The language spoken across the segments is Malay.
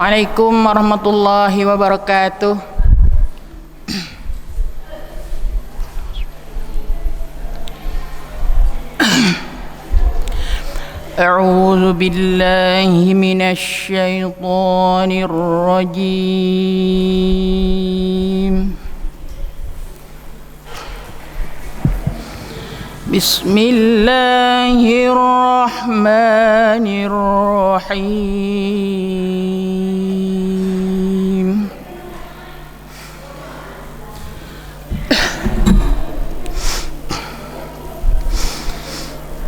Assalamualaikum warahmatullahi wabarakatuh. A'udzu billahi minasy syaithanir rajim. Bismillahirrahmanirrahim.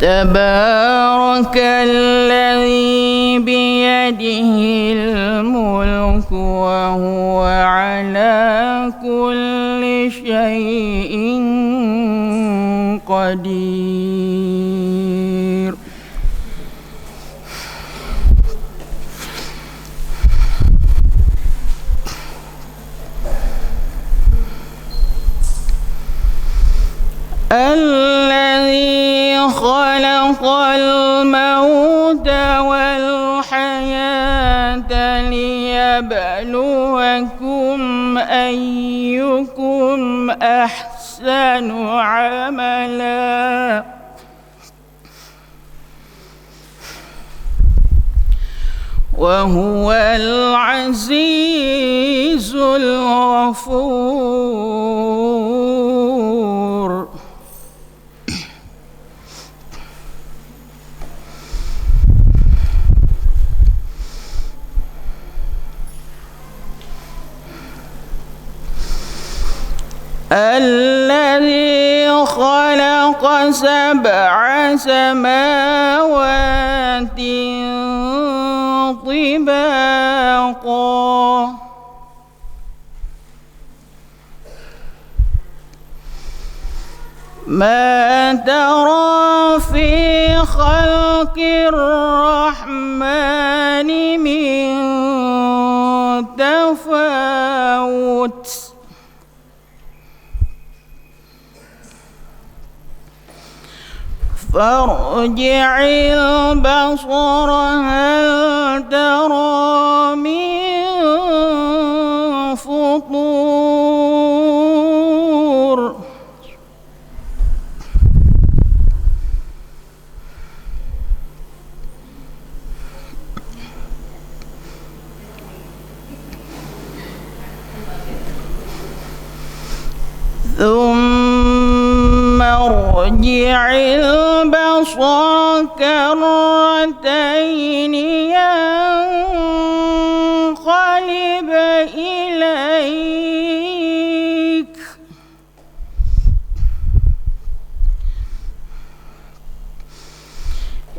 Tabarakalladzi biyadihil mulku wa huwa ala kulli syai'in qadir. Alladzi khalaqal mauta wal hayata liyabluwakum ayyukum ahsanu amala. Wa huwal azizul ghafur. Alladzi khalaqa sab'a samawati tibaqa ma tara fi khalqir rahmani min tafawut. Farji'il basara hal tara min futur. Marji'il basara karratayn yanqalib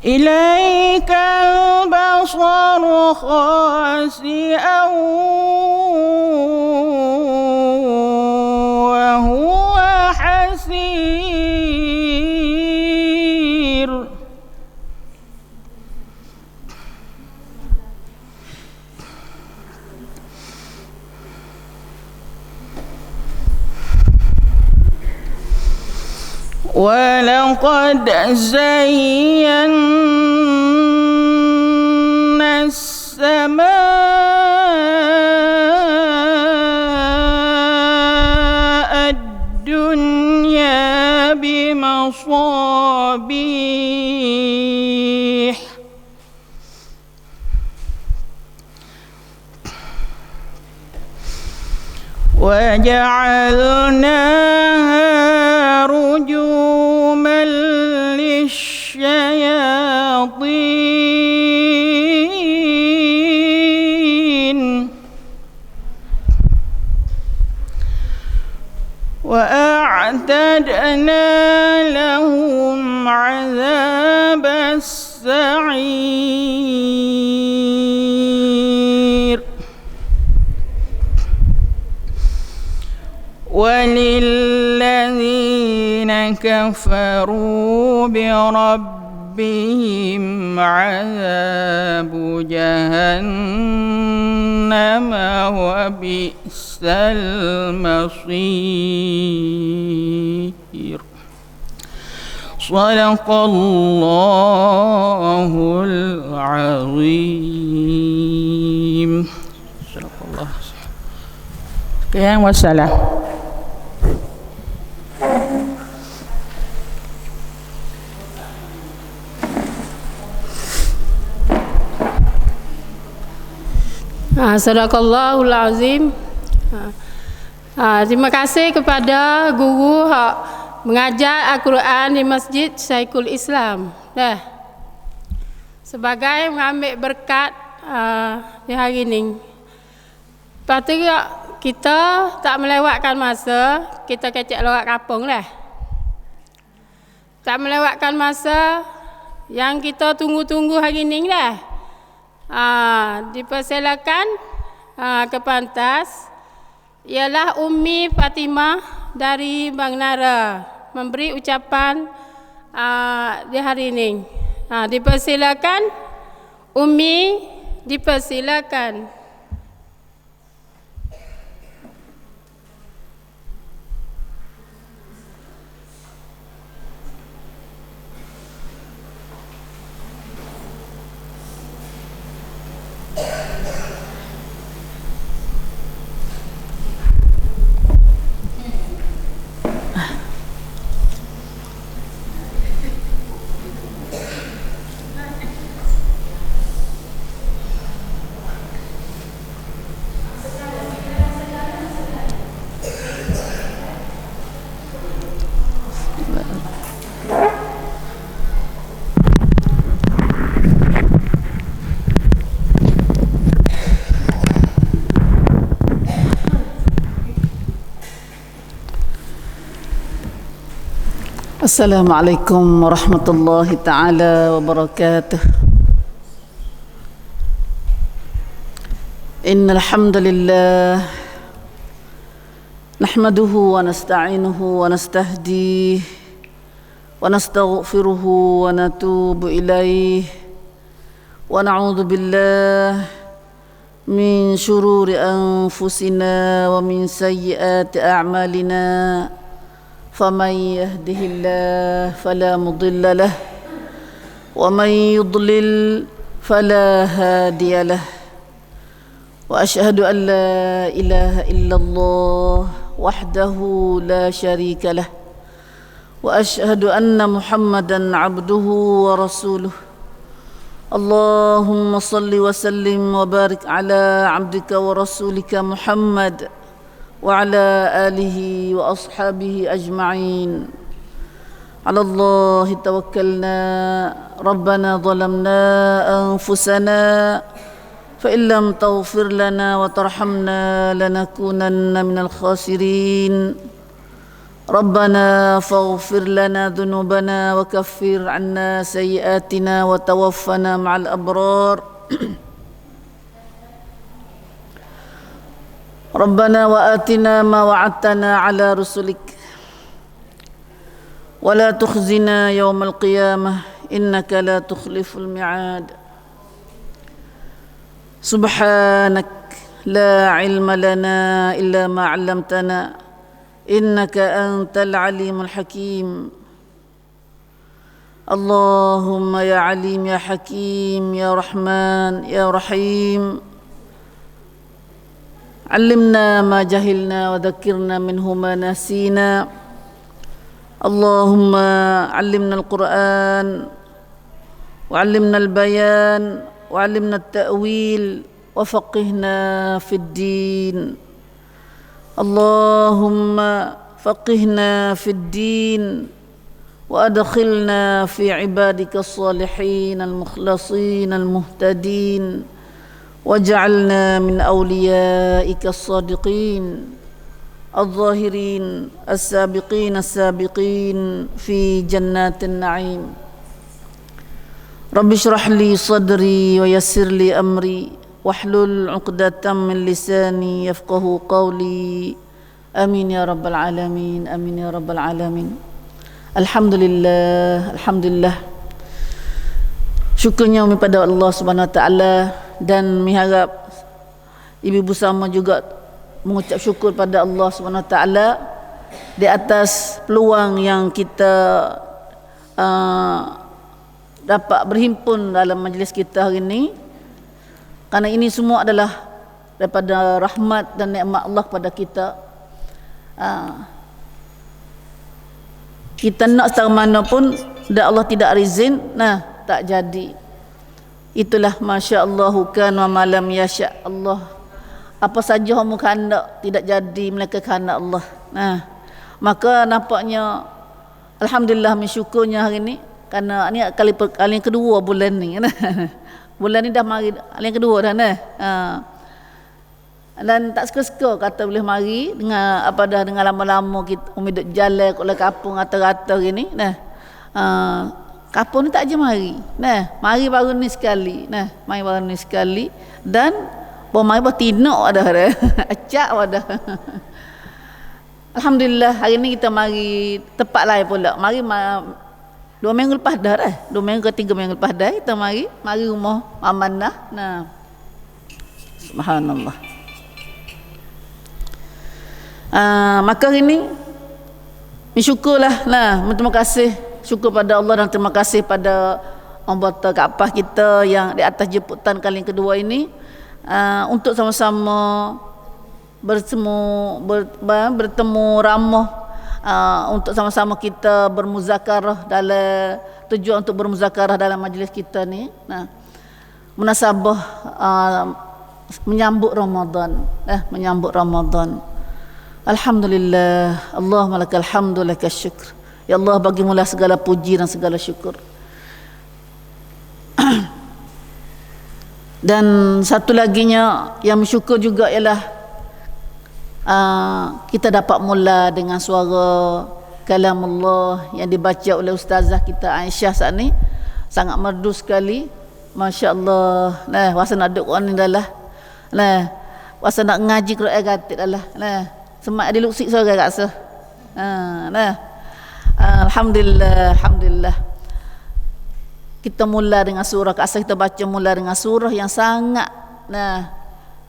ilayk al-basaru khasi'an wa huwa hasir. Walaqad zayyana as-samaa'a ad-dunya bimasabih wa ja'alnaha rujuman lisyayatin wa a'tadna lahum 'adzabas sa'ir. Walilladzina kafaru birabbihim 'adzabu jahannam wa bi'sal masir. Shadaqallahul azim. Sadaqallah. Sekian, wassalam. Sadaqallahul azim. Terima kasih kepada guru yang mengajar Al-Quran di Masjid Syekhul Islam. Sebagai mengambil berkat di hari ini. Lepas tu kita tak melewatkan masa, kita kecek lewat kampung lah. Tak melewatkan masa yang kita tunggu-tunggu hari ini lah. Dipersilakan ke pentas ialah Ummi Fatimah dari Bang Nara memberi ucapan di hari ini. Dipersilakan Ummi, dipersilakan. Assalamualaikum warahmatullahi ta'ala wabarakatuh. Innal hamdalillah nahmaduhu wa nasta'inuhu wa nastahdihi wa nastaghfiruhu wa natubu ilaih wa na'udzu billahi min syururi anfusina wa min sayyiati a'malina. فمن يهده الله فلا مضل له ومن يضلل فلا هادي له وأشهد أن لا إله إلا الله وحده لا شريك له وأشهد أن محمدا عبده ورسوله اللهم صل وسلم وبارك على عبدك ورسولك محمد وعلى آله وأصحابه أجمعين. على الله توكلنا ربنا ظلمنا أنفسنا فإن لم تغفر لنا وترحمنا لنكونن من الخاسرين. ربنا فاغفر لنا ذنوبنا وكفر عنا سيئاتنا وتوفنا مع الأبرار. ربنا وآتنا ما وعدتنا على رسلك ولا تخزنا يوم القيامة إنك لا تخلف الميعاد. سبحانك لا علم لنا إلا ما علمتنا إنك أنت العليم الحكيم. اللهم يا عليم يا حكيم يا رحمن يا رحيم علمنا ما جهلنا وذكرنا منه ما نسينا. اللهم علمنا القرآن وعلمنا البيان وعلمنا التأويل وفقهنا في الدين. اللهم فقهنا في الدين وأدخلنا في عبادك الصالحين المخلصين المهتدين واجعلنا من أوليائك الصادقين الظاهرين السابقين السابقين في جنات النعيم. رب اشرح لي صدري ويسر لي أمري واحلل عقدة من لساني يفقه قولي. آمين يا رب العالمين آمين يا رب العالمين. Alhamdulillah, Alhamdulillah. Syukurnya kepada Allah Subhanahu Wa Taala. Dan miharap ibu-ibu sama juga mengucap syukur pada Allah SWT di atas peluang yang kita dapat berhimpun dalam majlis kita hari ini, kerana ini semua adalah daripada rahmat dan nikmat Allah kepada kita. Kita nak setara mana pun dan Allah tidak izin, tak jadi. Itulah masya-Allah kan wa malam yasha Allah. Apa saja hamba kehendak tidak jadi melainkan kehendak Allah. Maka nampaknya alhamdulillah mensyukurnya hari ni kerana ni kali yang kedua bulan ni kan. Bulan ni dah mari kali yang kedua dah dan tak suka-suka kata boleh mari dengan dengan lama-lama kita umi duk jalan kat kampung rata-rata gini kampung ni tak je mari. Mari baru ni sekali. Mari baru ni sekali dan mari bertinok dah. Acak dah. Alhamdulillah hari ni kita mari tepat lain pula. Mari 2 minggu lepas dah 2 minggu ke 3 minggu lepas dah kita mari rumah amanah. Subhanallah. Maka hari ni bersyukurlah terima kasih, syukur pada Allah dan terima kasih pada anggota Kaabah kita yang di atas jemputan kali yang kedua ini untuk sama-sama bertemu ramah untuk sama-sama kita bermuzakarah dalam tujuan untuk bermuzakarah dalam majlis kita ni. Munasabah menyambut Ramadan. Menyambut Ramadan. Alhamdulillah, Allahumma lakal hamdu lakal syukr. Ya Allah, bagimulah segala puji dan segala syukur. Dan satu laginya yang bersyukur juga ialah kita dapat mula dengan suara kalam Allah yang dibaca oleh ustazah kita Aisyah saat ni. Sangat merdu sekali. Masya-Allah. Wasa nak duduk Quran ni dah lah. Wasa nak ngaji Quran gatik dah lah. Semak di luksik suara kat sah. Alhamdulillah, alhamdulillah. Kita mula dengan surah, asal kita baca mula dengan surah yang sangat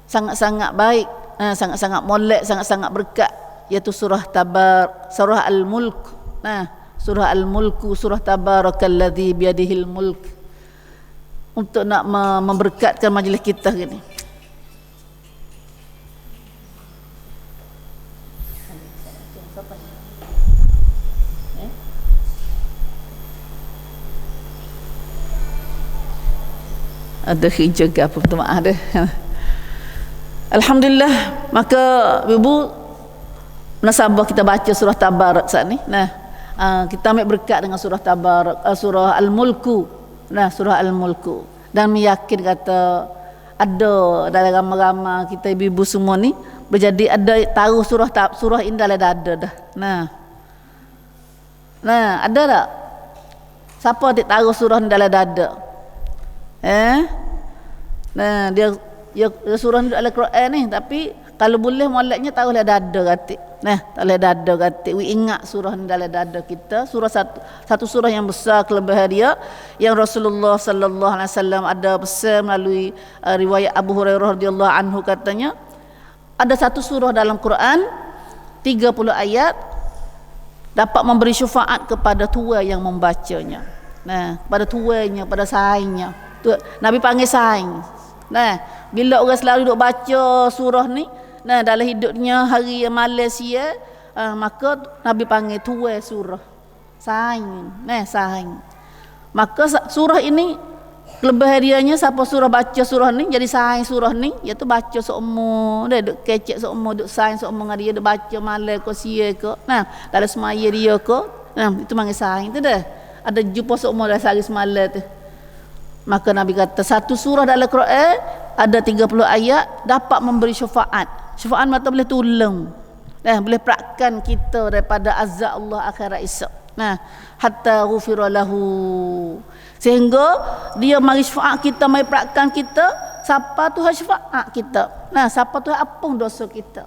sangat-sangat baik, sangat-sangat molek, sangat-sangat berkat, iaitu surah surah Al-Mulk. Surah Al-Mulk, surah Tabarakalladzi biyadihil mulk. Untuk nak memberkatkan majlis kita hari ni. Ada hijau ke apa, minta maaf dah. Alhamdulillah, maka ibu nasabah kita baca surah Tabarak saat ni. Kita ambil berkat dengan surah Tabarak, surah Al-Mulku. Surah Al-Mulku. Dan meyakin kata ada dalam ramai-ramai kita ibu-ibu semua ni berjadi ada tahu surah ini dalam dada dah. Ada tak? Siapa tak tahu surah ni dalam dada? Dia surah ni dalam Quran ni, tapi kalau boleh moleknya taruhlah dada katik. Taruhlah dada katik. Ingat surah ni dalam dada kita. Surah satu surah yang besar kelebihan dia yang Rasulullah sallallahu alaihi wasallam ada pesan melalui riwayat Abu Hurairah radhiyallahu anhu, katanya ada satu surah dalam Quran 30 ayat dapat memberi syafaat kepada tua yang membacanya. Pada tuanya, pada saingnya. Nabi panggil saing. Bila orang selalu duk baca surah ni dalam hidupnya hari Malaysia, maka Nabi panggil tua surah. Saing. Saing. Maka surah ini kelebihannya siapa surah baca surah ni jadi saing surah ni, iaitu baca seumur dia duk kecek seumur, duk saing seumur dengan dia, duk baca malam ke siang ke dalam semaya dia ke, itu panggil saing tu dah. Ada jumpa seumur dalam sehari semalam tu. Maka Nabi kata satu surah dalam Quran ada 30 ayat dapat memberi syafaat. Syafaat mata boleh tolong. Boleh perakkan kita daripada azab Allah akhirat esok. Hatta ghufira lahu. Sehingga dia mari syafaat kita, mari perakkan kita, siapa Tuhan syafaat kita. Siapa Tuhan apung dosa kita.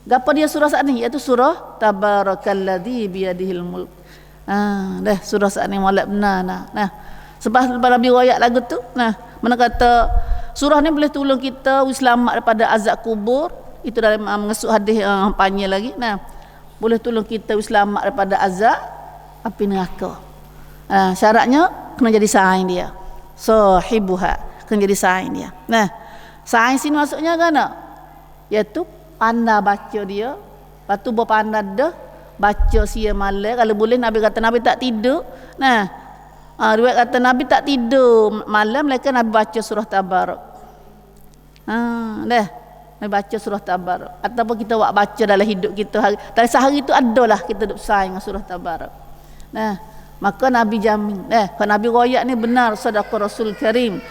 Gapo dia surah saat ni, iaitu surah Tabarakalladzi biyadihil mulk. Dah surah saat ni molek benar. Sebab Nabi riwayat lagu tu, mana kata surah ni boleh tolong kita selamat daripada azab kubur. Itu dalam mengesuk hadis panjang lagi. Boleh tolong kita selamat daripada azab api neraka. Syaratnya kena jadi saing dia. Sahibuha, kena jadi saing dia. Sains ini maksudnya kan? Iaitu pandai baca dia. Lepas tu berpandai dah baca siang malam. Kalau boleh Nabi kata Nabi tak tidur. Nah, riwayat kata Nabi tak tidur malam, melainkan Nabi baca surah Tabarak. Dah. Nabi baca surah Tabarak. Ataupun kita buat baca dalam hidup kita dalam sehari tu adalah kita duk sayang dengan surah Tabarak. Nah, maka Nabi jamin. Kalau Nabi royak ni benar sedekah Rasul Karim.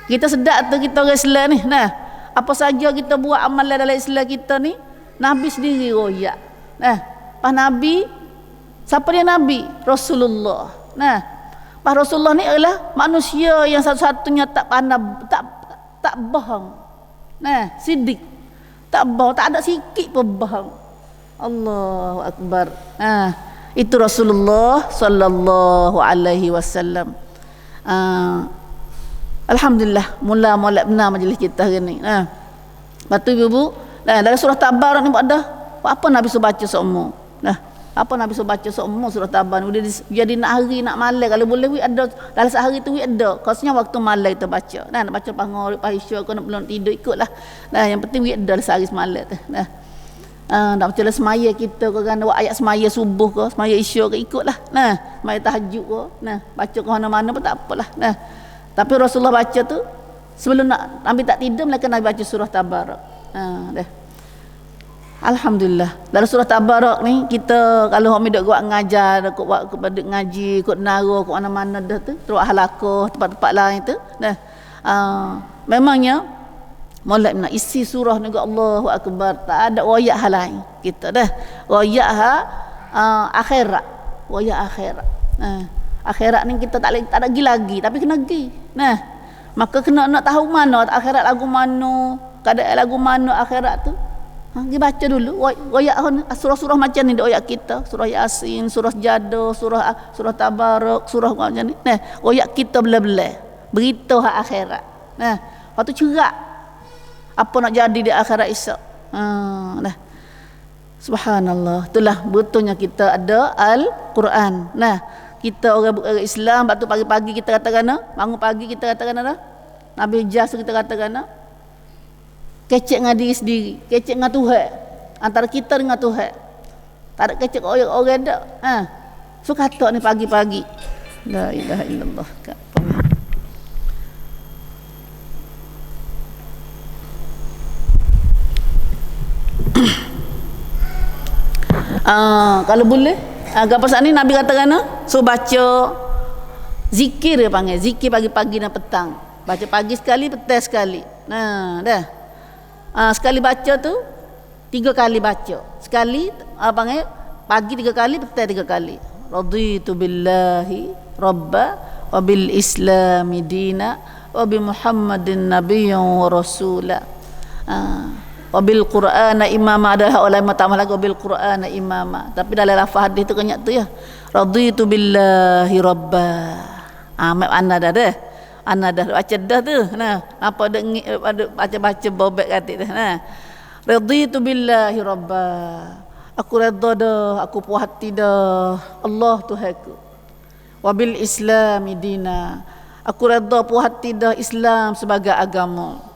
Kita sedap tu kita orang Islam ni. Nah, apa saja kita buat amalan dalam Islam kita ni, Nabi sendiri royak. Nah, pas Nabi, siapa dia Nabi? Rasulullah. Nah, pas Rasulullah ni adalah manusia yang satu-satunya tak pandai, tak bohong. Nah, sidik. Tak bohong, tak ada sikit pun bohong. Allahu Akbar. Itu Rasulullah sallallahu alaihi wasallam. Alhamdulillah, mula benar majlis kita hari ni. Lepas tu ibu-ibu, dalam surah Tabarak ni ada apa Nabi suruh baca semua. Apa Nabi suruh baca semua surah Tabarak ni. Jadi nak hari nak malam kalau boleh ada dalam sehari tu ada. Khususnya waktu malam kita baca. Nak baca pangor, pahisya kau nak belum tidur ikutlah. Yang penting ada dalam sehari semalam tu. Nak baca dalam semaya kita ke kan buat ayat semaya subuh ke, semaya isya ke ikutlah. Semaya tahajud ke. Baca ke mana-mana pun tak apalah. Tapi Rasulullah baca tu sebelum nak Nabi tak tidur melainkan Nabi baca surah Tabarak. Dah. Alhamdulillah. Dalam surah Tabarak ni kita kalau hok duk buat ngajar, duk buat kepada ngaji, ikut naro, ikut mana-mana dah tu, terus halaqah, tempat-tempat lain tu. Dah. Memangnya molek nak isi surah ni Allahu Akbar, tak ada royak hal lain kita dah. Royak akhirat. Royak akhirat. Akhirat ni kita tak ada lagi tapi kena pergi. Maka kena nak tahu mana akhirat lagu mana, keadaan lagu mana akhirat tu. Dia baca dulu royak surah-surah macam ni royak kita, surah Yasin, surah Jadah, surah Tabarak, surah macam ni. Royak kita bela-bela. Beritahu hak akhirat. Lepas tu cerak apa nak jadi di akhirat esok. Dah. Subhanallah. Itulah betulnya kita ada Al-Quran. Kita orang Islam, waktu pagi-pagi kita katakan, bangun pagi kita katakan dah. Nabi Jas kita katakan, kecek dengan diri sendiri, kecek dengan Tuhan. Antara kita dengan Tuhan. Tak ada kecek orang dak. So kata ni pagi-pagi. La ilaha illallah. Kalau boleh apa saat ni Nabi katakan so baca zikir dia panggil zikir pagi-pagi dan petang. Baca pagi sekali, petang sekali. Dah. Sekali baca tu 3 kali baca. Sekali panggil pagi 3 kali, petang 3 kali. Raditu billahi rabba wa bil islami dina wa bi Muhammadin nabiyyan wa rasula. Wabil Qur'ana imama, ada ulama tambah lagi wabil Qur'ana imama. Tapi dalam lafaz hadis tu kenyak tu ya. Raditu billahi rabba. Mak anda dah. Anda dah baca dah tu. Apa ada baca-baca bobek katik dah. Raditu billahi rabba. Aku redha dah, aku puas hati dah. Allah Tuhanku. Wabil islami dina. Aku redha puas hati dah Islam sebagai agama.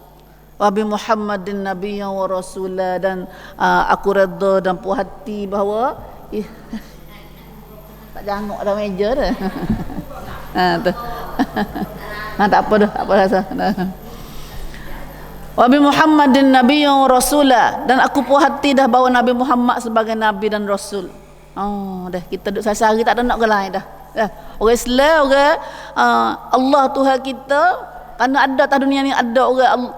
Wa bi Muhammadin nabiyyan wa rasula, dan aku redha dan puas hati bahawa tak jangok dalam meja dah. Tu. Tak apa dah, tak apa rasa. Wa bi Muhammadin nabiyyan wa rasula, dan aku puas hati dah bahawa Nabi Muhammad sebagai nabi dan rasul. Dah kita duduk sehari tak ada nak ke lain dah. Orang Islam, orang Allah Tuhan kita, kerana ada atas dunia ni ada orang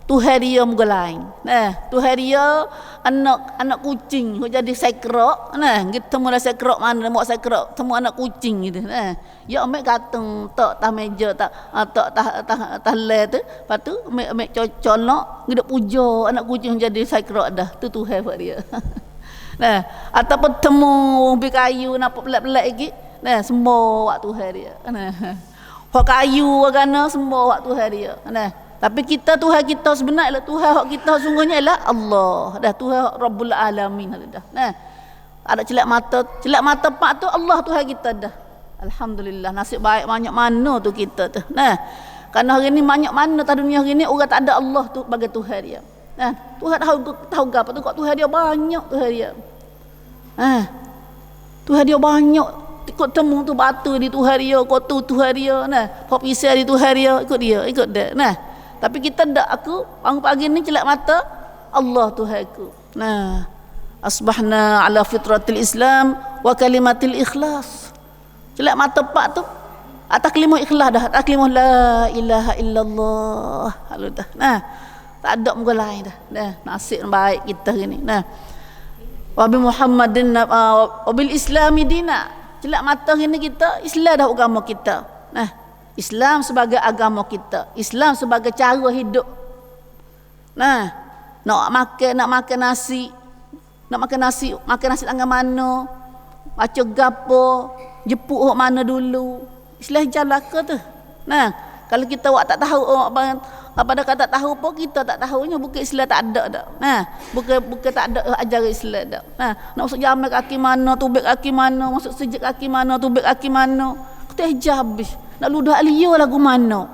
Tuhan dia muka lain. Tuhan dia anak kucing jadi sekrak. Kita mula sekrak mana mau sekrak semua anak kucing gitu. Ya ambil kateng tak tah meja tak le tu. Lepas tu ambil colok kita puja anak kucing jadi sekrak dah. Tu Tuhan buat dia. Ataupun temu ubi kayu nampak pelat-pelat lagi. Semua waktu Tuhan dia. Hak kayu agana semua waktu Tuhan dia. Tapi kita Tuhan kita sebenarnya Tuhan kita sungguhnya ialah Allah. Dah Tuhan Rabbul Alamin dah. Ada celak mata pak tu Allah Tuhan kita dah. Alhamdulillah, nasib baik banyak mana tu kita tu. Kerana hari ni banyak mana atas dunia hari ni orang tak ada Allah tu bagi Tuhan dia. Tuhan tahu apa tu kok Tuhan dia banyak Tuhan dia. Tuhan dia banyak. Ikut temu tu batu di Tuhan dia, kotu Tuhan dia, pop isai di Tuhan dia, ikut dia. Tapi kita tak, aku bangun pagi ni celak mata Allah Tuhanku. Asbahna ala fitratil Islam wa kalimatil ikhlas. Celak mata pak tu atas kalimah ikhlas dah, atas kalimah la ilaha illallah. Lalu dah. Tak ada muka lain dah. Nasib baik kita gini. Wa bi Muhammadin wa bil Islami dina. Celak mata gini kita Islam dah agama kita. Islam sebagai agama kita, Islam sebagai cara hidup. Nak makan nasi, makan nasi tangga mana, baca gapo, jepuk hok mana dulu. Islam jalan ke tu. Kalau kita tak tahu apa dah kata tak tahu pun kita tak tahunya, bukan Islam tak ada dak. Bukan tak ada ajaran Islam dak. Nak masuk jamal kaki mana, tubik kaki mana, masuk sujud kaki mana, tubik kaki mana. Kita hijab habis. Nak ludah liya lagu mana?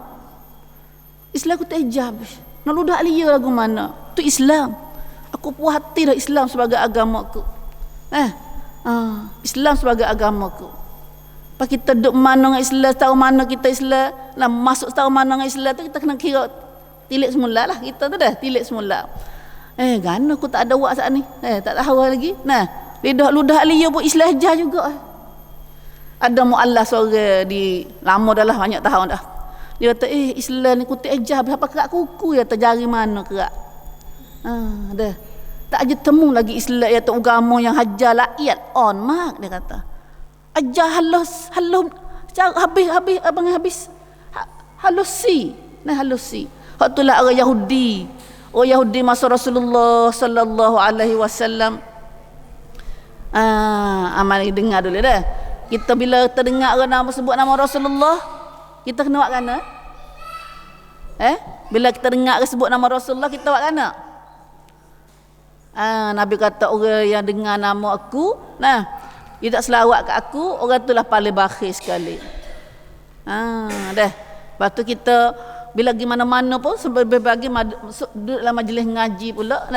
Islam aku tak hijab. Nak ludah liya lagu mana? Tu Islam. Aku puas hati dah Islam sebagai agamaku. Islam sebagai agamaku. Pas kita duduk mana dengan Islam, tahu mana kita Islam, masuk tahu mana dengan Islam tu kita kena kira tilik semula lah kita tu dah, tilik semula. Gana aku tak ada wak saat ni. Tak tahu lagi. Lidah ludah liya pun Islam jah juga. Ada muallah seorang di lama dah lah, banyak tahun dah. Dia kata Islam ni kutik ejah berapa kerak kuku ya terjari mana kerak. Dah. Tak aja temu lagi Islam ya agama yang hajar rakyat on mak dia kata. Ajar halus habis halusi. Halusi. Hak tu lah orang Yahudi. Orang Yahudi masa Rasulullah sallallahu alaihi wasallam. Amal dengar dulu dah. Kita bila terdengar nama sebut nama Rasulullah, kita kena buat kana? Bila kita dengar sebut nama Rasulullah, kita buat kana? Nabi kata orang yang dengar nama aku, dia tak selawat kat aku, orang tu lah paling bakhil sekali. Dah. Lepas tu kita bila pergi mana-mana pun bagi duduk dalam majlis ngaji pula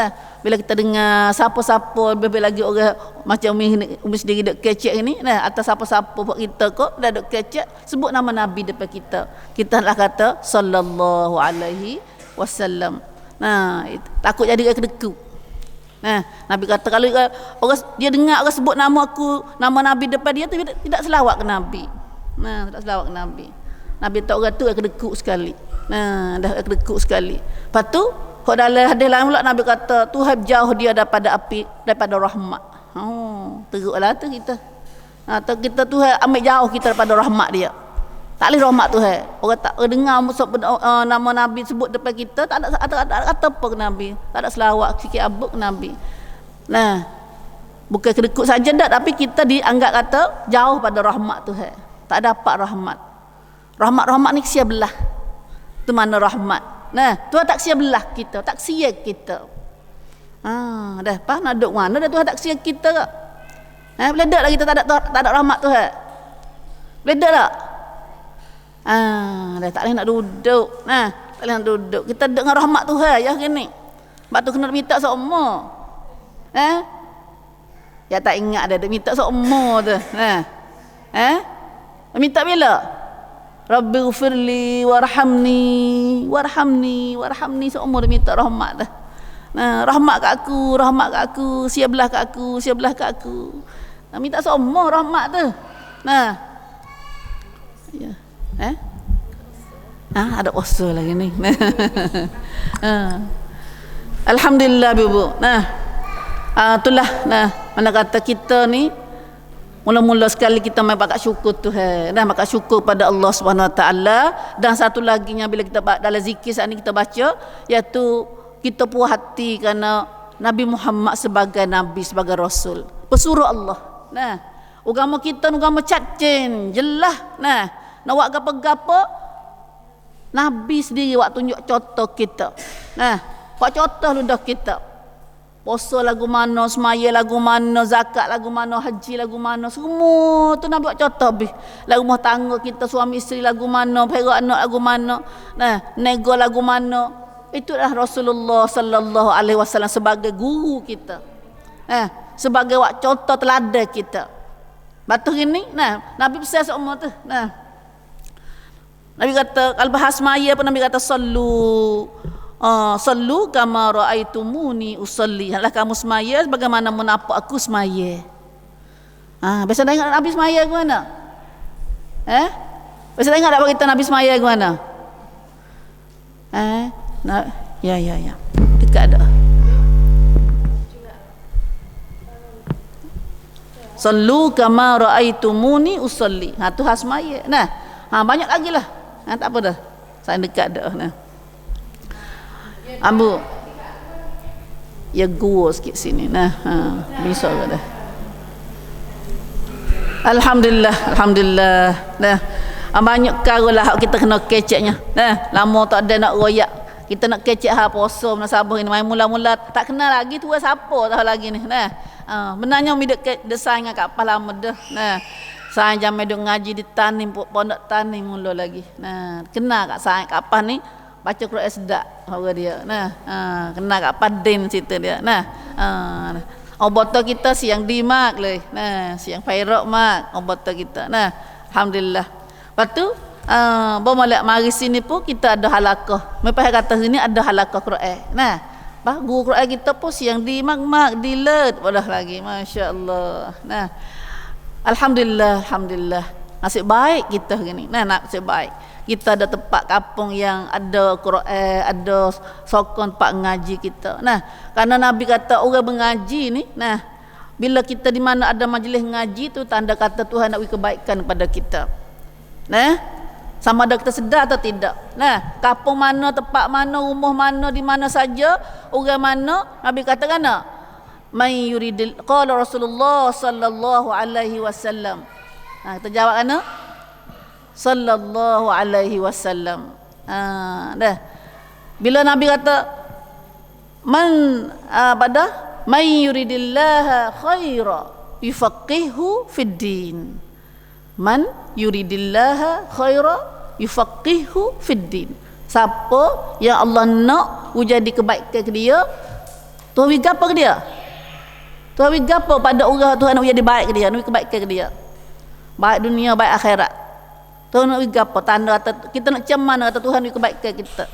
bila kita dengar siapa-siapa lebih lagi orang macam umi sendiri duk kecek ni atas siapa-siapa buat kita kok dah duk kecek sebut nama Nabi depan kita nak kata sallallahu alaihi wasallam. Takut jadi kedekut. Nabi kata kalau orang dia dengar orang sebut nama aku, nama Nabi depan dia tu tidak selawat ke Nabi. Tidak selawat ke Nabi. Nabi tak orang tu kedekut sekali. Dah kedekut sekali. Lepas tu kalau dalam hadis lain pula Nabi kata Tuhan jauh dia daripada api, daripada rahmat. Teruklah tu kita. Atau kita Tuhan ambil jauh kita daripada rahmat dia. Tak boleh rahmat Tuhan. Orang tak dengar nama Nabi sebut depan kita, tak ada kata apa ke Nabi. Tak ada selawat sikit abuk ke Nabi. Bukan kedekut saja dak, tapi kita dianggap kata jauh pada rahmat Tuhan. Tak dapat rahmat. Rahmat ni sia belah. Tu mana rahmat. Tuhan tak sia belah kita, tak sia kita. Dah pas nak duduk mana dah Tuhan tak sia kita ke? Boleh dak lah kita tak ada rahmat Tuhan. Boleh dak tak? Dah tak boleh nak duduk. Tak boleh nak duduk. Kita duduk dengan rahmat Tuhan ya gini. Sebab tu kena minta seumur. Ya tak ingat dah minta seumur tu. Minta bila? Rabbi ghfirli warhamni seumur dia minta rahmat dah. Rahmat kat aku, siabelah kat aku. Minta seumur rahmat tu. Ya. Ada usul lagi ni. Alhamdulillah ibu. Itulah mana kata kita ni mula-mula sekali kita mai bakal syukur Tuhan. Bakal syukur pada Allah Subhanahu Wa Taala. Dan satu lagi yang bila kita dalam zikir saat ni kita baca, iaitu kita puas hati kerana Nabi Muhammad sebagai nabi, sebagai rasul, pesuruh Allah. Agama kita agama cacing, jelas. Nak buat gapo-gapo Nabi sendiri buat tunjuk contoh kita. Buat contoh ludah kita. Puasa lagu mana, semaya lagu mana, zakat lagu mana, haji lagu mana, semua tu Nabi buat contoh habis. Lagu rumah tangga kita, suami isteri lagu mana, perak anak lagu mana, nego lagu mana. Itulah Rasulullah sallallahu alaihi wasallam sebagai guru kita. Sebagai contoh teladan kita. Batu gini, Nabi pesan semua tu. Nabi kata kalau bahas semaya pun Nabi kata sallu kama raaitumuni usalli. Hendaklah kamu semaya bagaimana menampak aku semaya. Biasa tengok Nabi semaya ke mana? Biasa tengok tak kita Nabi semaya ke mana? Ya. Dekat dah. Sallu kama raaitumuni usalli. Tu khas semaya. Banyak lagi lah. Tak apa dah. Saya dekat dah. Ambu ya gua sikit sini bisa ke dah. Alhamdulillah banyak perkara lah kita kena keceknya. Lama tak ada nak royak, kita nak kecek puasa Sabah ini main mula-mula tak kenal lagi tu siapa tahu lagi ni. Benarnya mi desain dengan kapal lama dah. Saya jamai duk ngaji di Tanim, pondok Tanim mula lagi. Kenal kat saya kapal ni baca Quran sedap orang dia. Kena kat Padin situ dia. Oboto kita siang di mak le. Siang Perak mak oboto kita. Alhamdulillah. Lepas tu boleh mari sini pun kita ada halaqah. Mepai kata sini ada halaqah Quran. Guru Quran kita pun siang di mak di let bodah lagi. Masya-Allah. Alhamdulillah. Nasib baik kita gini. Nasib baik. Kita ada tempat kampung yang ada Quran, ada sokong tempat ngaji kita. Karena Nabi kata orang mengaji ni, bila kita di mana ada majlis ngaji tu tanda kata Tuhan nak beri kebaikan kepada kita. Sama ada kita sedar atau tidak. Kampung mana, tempat mana, rumah mana, di mana saja, orang mana, Nabi kata kan? May yuridil qala Rasulullah sallallahu alaihi wasallam. Kita jawab kan? Sallallahu alaihi wasallam. Bila Nabi kata man yuridillaha khaira yufaqihu fid din. Man yuridillaha khaira yufaqihu fid din. Siapa yang Allah nak jadi kebaikan ke dia, Tuhan bagi apa ke dia? Tuhan bagi apa pada orang Tuhan nak jadi baik ke dia, nak kebaikan ke dia. Baik dunia, baik akhirat. Tuhan nak bagi apa? Tanda kata kita nak macam mana kata Tuhan bagi kebaikan kita.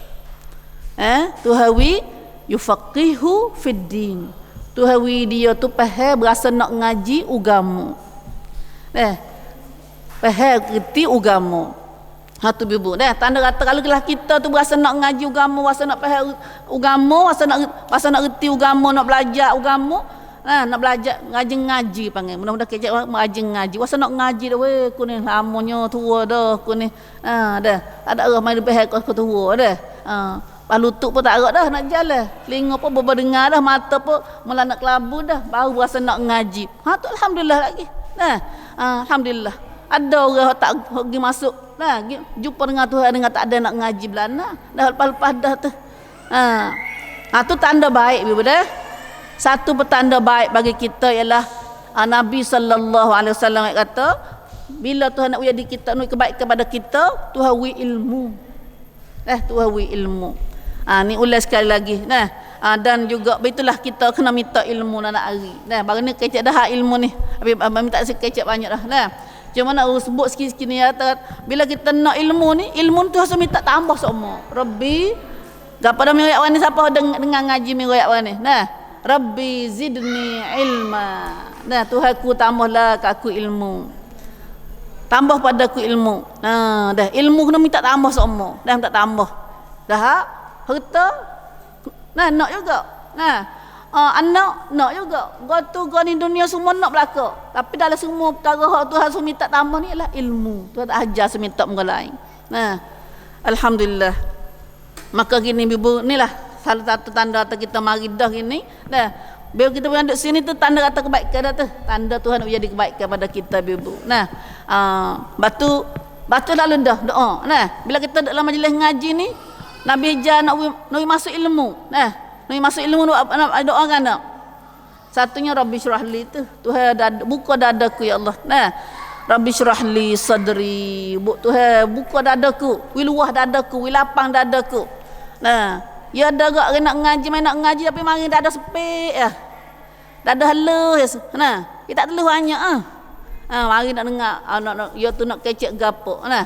Tuhan wi yufaqihu fid din. Tuhan wi dia tu faham berasa nak ngaji agama. Faham kerti agama. Tu bibu. Tanda kata kalau kita tu berasa nak ngaji agama, berasa nak faham agama, berasa nak kerti agama, nak belajar agama, nak belajar ngaji panggil. Mudah-mudahan kecek ngaji. Wasa nak ngaji dah weh aku ni lamanya tua dah aku ni. Dah. Ada orang main lebih aku tua dah. Lutut pun tak agak dah nak jalan. Telinga pun berdengar dah, mata pun mula nak kelabu dah, baru rasa nak ngaji. Tu alhamdulillah lagi. Alhamdulillah. Ada orang tak pergi masuk. Jumpa dengan Tuhan dengan tak ada nak ngaji belana. Dah lepas-lepas dah tu. Tu tanda baik bibu dah. Satu petanda baik bagi kita ialah Nabi sallallahu alaihi wasallam kata bila Tuhan nak jadi kita nak kebaikan kepada kita, Tuhan wi ilmu. Tuhan wi ilmu. Ni ulas sekali lagi. Dan juga itulah kita kena minta ilmu nak hari. Baru ni kecek dah ilmu ni. Tapi minta sekecek banyak dah. Cuma nak sebut sikit-sikit ni bila kita nak ilmu ni, ilmu tu harus minta tambah semua. Rabbi gapada mi royak wani siapa dengan ngaji mi royak wani. Rabbi zidni ilma. Tuhanku tambahlah ke aku ilmu. Tambah pada aku ilmu. Dah ilmu kena minta tambah semua. Dah minta tambah. Dah harta nak juga. Anak nak juga. Gua ni dunia semua nak belaka. Tapi dalam semua perkara hak Tuhan suruh minta tambah ni ialah ilmu. Tuhan tak ajar suruh minta orang lain. Alhamdulillah. Maka gini ibu inilah salah satu tanda kata kita mari dah gini. Bila kita berada sini tu tanda kata kebaikan dah tu. Tanda Tuhan nak jadi kebaikan pada kita ibu. Batu lalu dah doa. Bila kita dalam majlis ngaji ni, Nabi ajar nak masuk ilmu. Nak masuk ilmu nak doa kan nak. Satunya Rabbi syrahli tu. Tuhan buka dadaku ya Allah. Nah, Rabbi syrahli sadri. Tuhan buka dadaku, wi luah dadaku, wi lapang dadaku. Nah, ya ada gak nak ngaji, main nak ngaji tapi mari tak ada sepik ya. Tak ada halus. Nah, kita tak telus banyak mari nak dengar nak ya tu nak kecek gapo. Nah,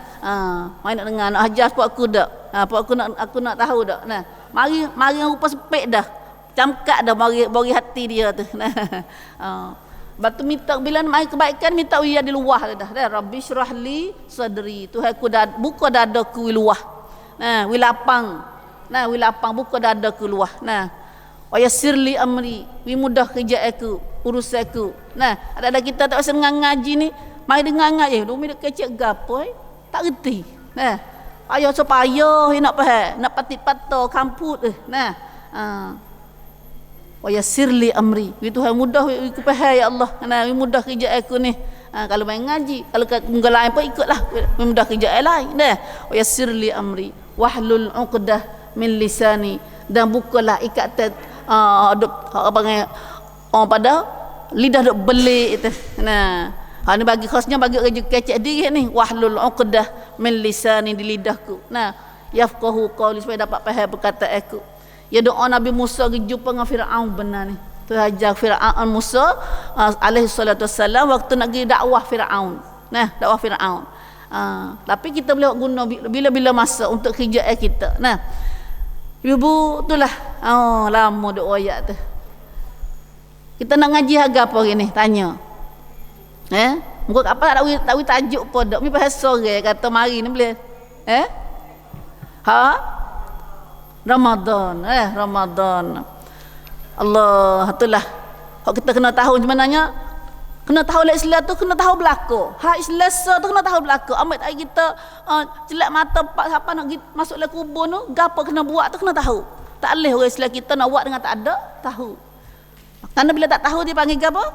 mari nak dengar nak hajar aku dak. Apa aku nak tahu dak. Nah, mari rupa sepik dah. Camkat dah bagi hati dia tu. Nah. Batu minta bila mai kebaikan minta dia di luah dah. Rabbi syrahli sadri. Tuhan aku buka dadaku wi luah. Nah, wi lapang. Nah, wi lapang buka dadaku luah. Nah, wa yassirli amri. Wi mudah kerja aku, urusan aku. Nah, ada kita tak pasal ngaji ni, mai dengar ngaji, dumi dak kecek gapo tak reti. Nah, ayo supaya nak faham, nak patit-pato kamput Nah, wa yassirli amri. Wi Tuhan mudah wi ku faham ya Allah. Nah, wi mudah kerja aku ni. Kalau main ngaji, kalau mungkin lain pun ikutlah. Wi mudah kerja lain. Nah, wa yassirli amri wahlul 'uqdah min lisani, dan bukalah ikatan pada lidah dok belik itu. Nah, ni bagi khasnya bagi kerja kecek diri ni, wahlul 'uqdah min lisani, di lidahku. Nah, yafqahu qawli, supaya dapat faham perkataan aku. Ya doa Nabi Musa pergi jumpa dengan Firaun benar ni. Tu ajar Firaun Musa alaihi salatu wassalam waktu nak pergi dakwah Firaun. Nah, dakwah Firaun. Tapi kita boleh guna bila-bila masa untuk kerja kita. Nah, ibu itulah lama duk ayat tu. Kita nak ngaji harga apa hari ni? Tanya. Muka apa tak tahu tajuk apa dak. Mi bahasa orang kata mari ni boleh. Ramadan. Ramadan. Allah, itulah. Kalau kita kena tahu macam mananya, kena tahu lah Islam tu, kena tahu belaka. Islam tu kena tahu belaka. Ambil tak kita celak mata siapa nak masuk dalam kubur tu, gapo kena buat tu kena tahu. Tak boleh orang Islam kita nak buat dengan tak ada tahu. Karena bila tak tahu dia panggil apa?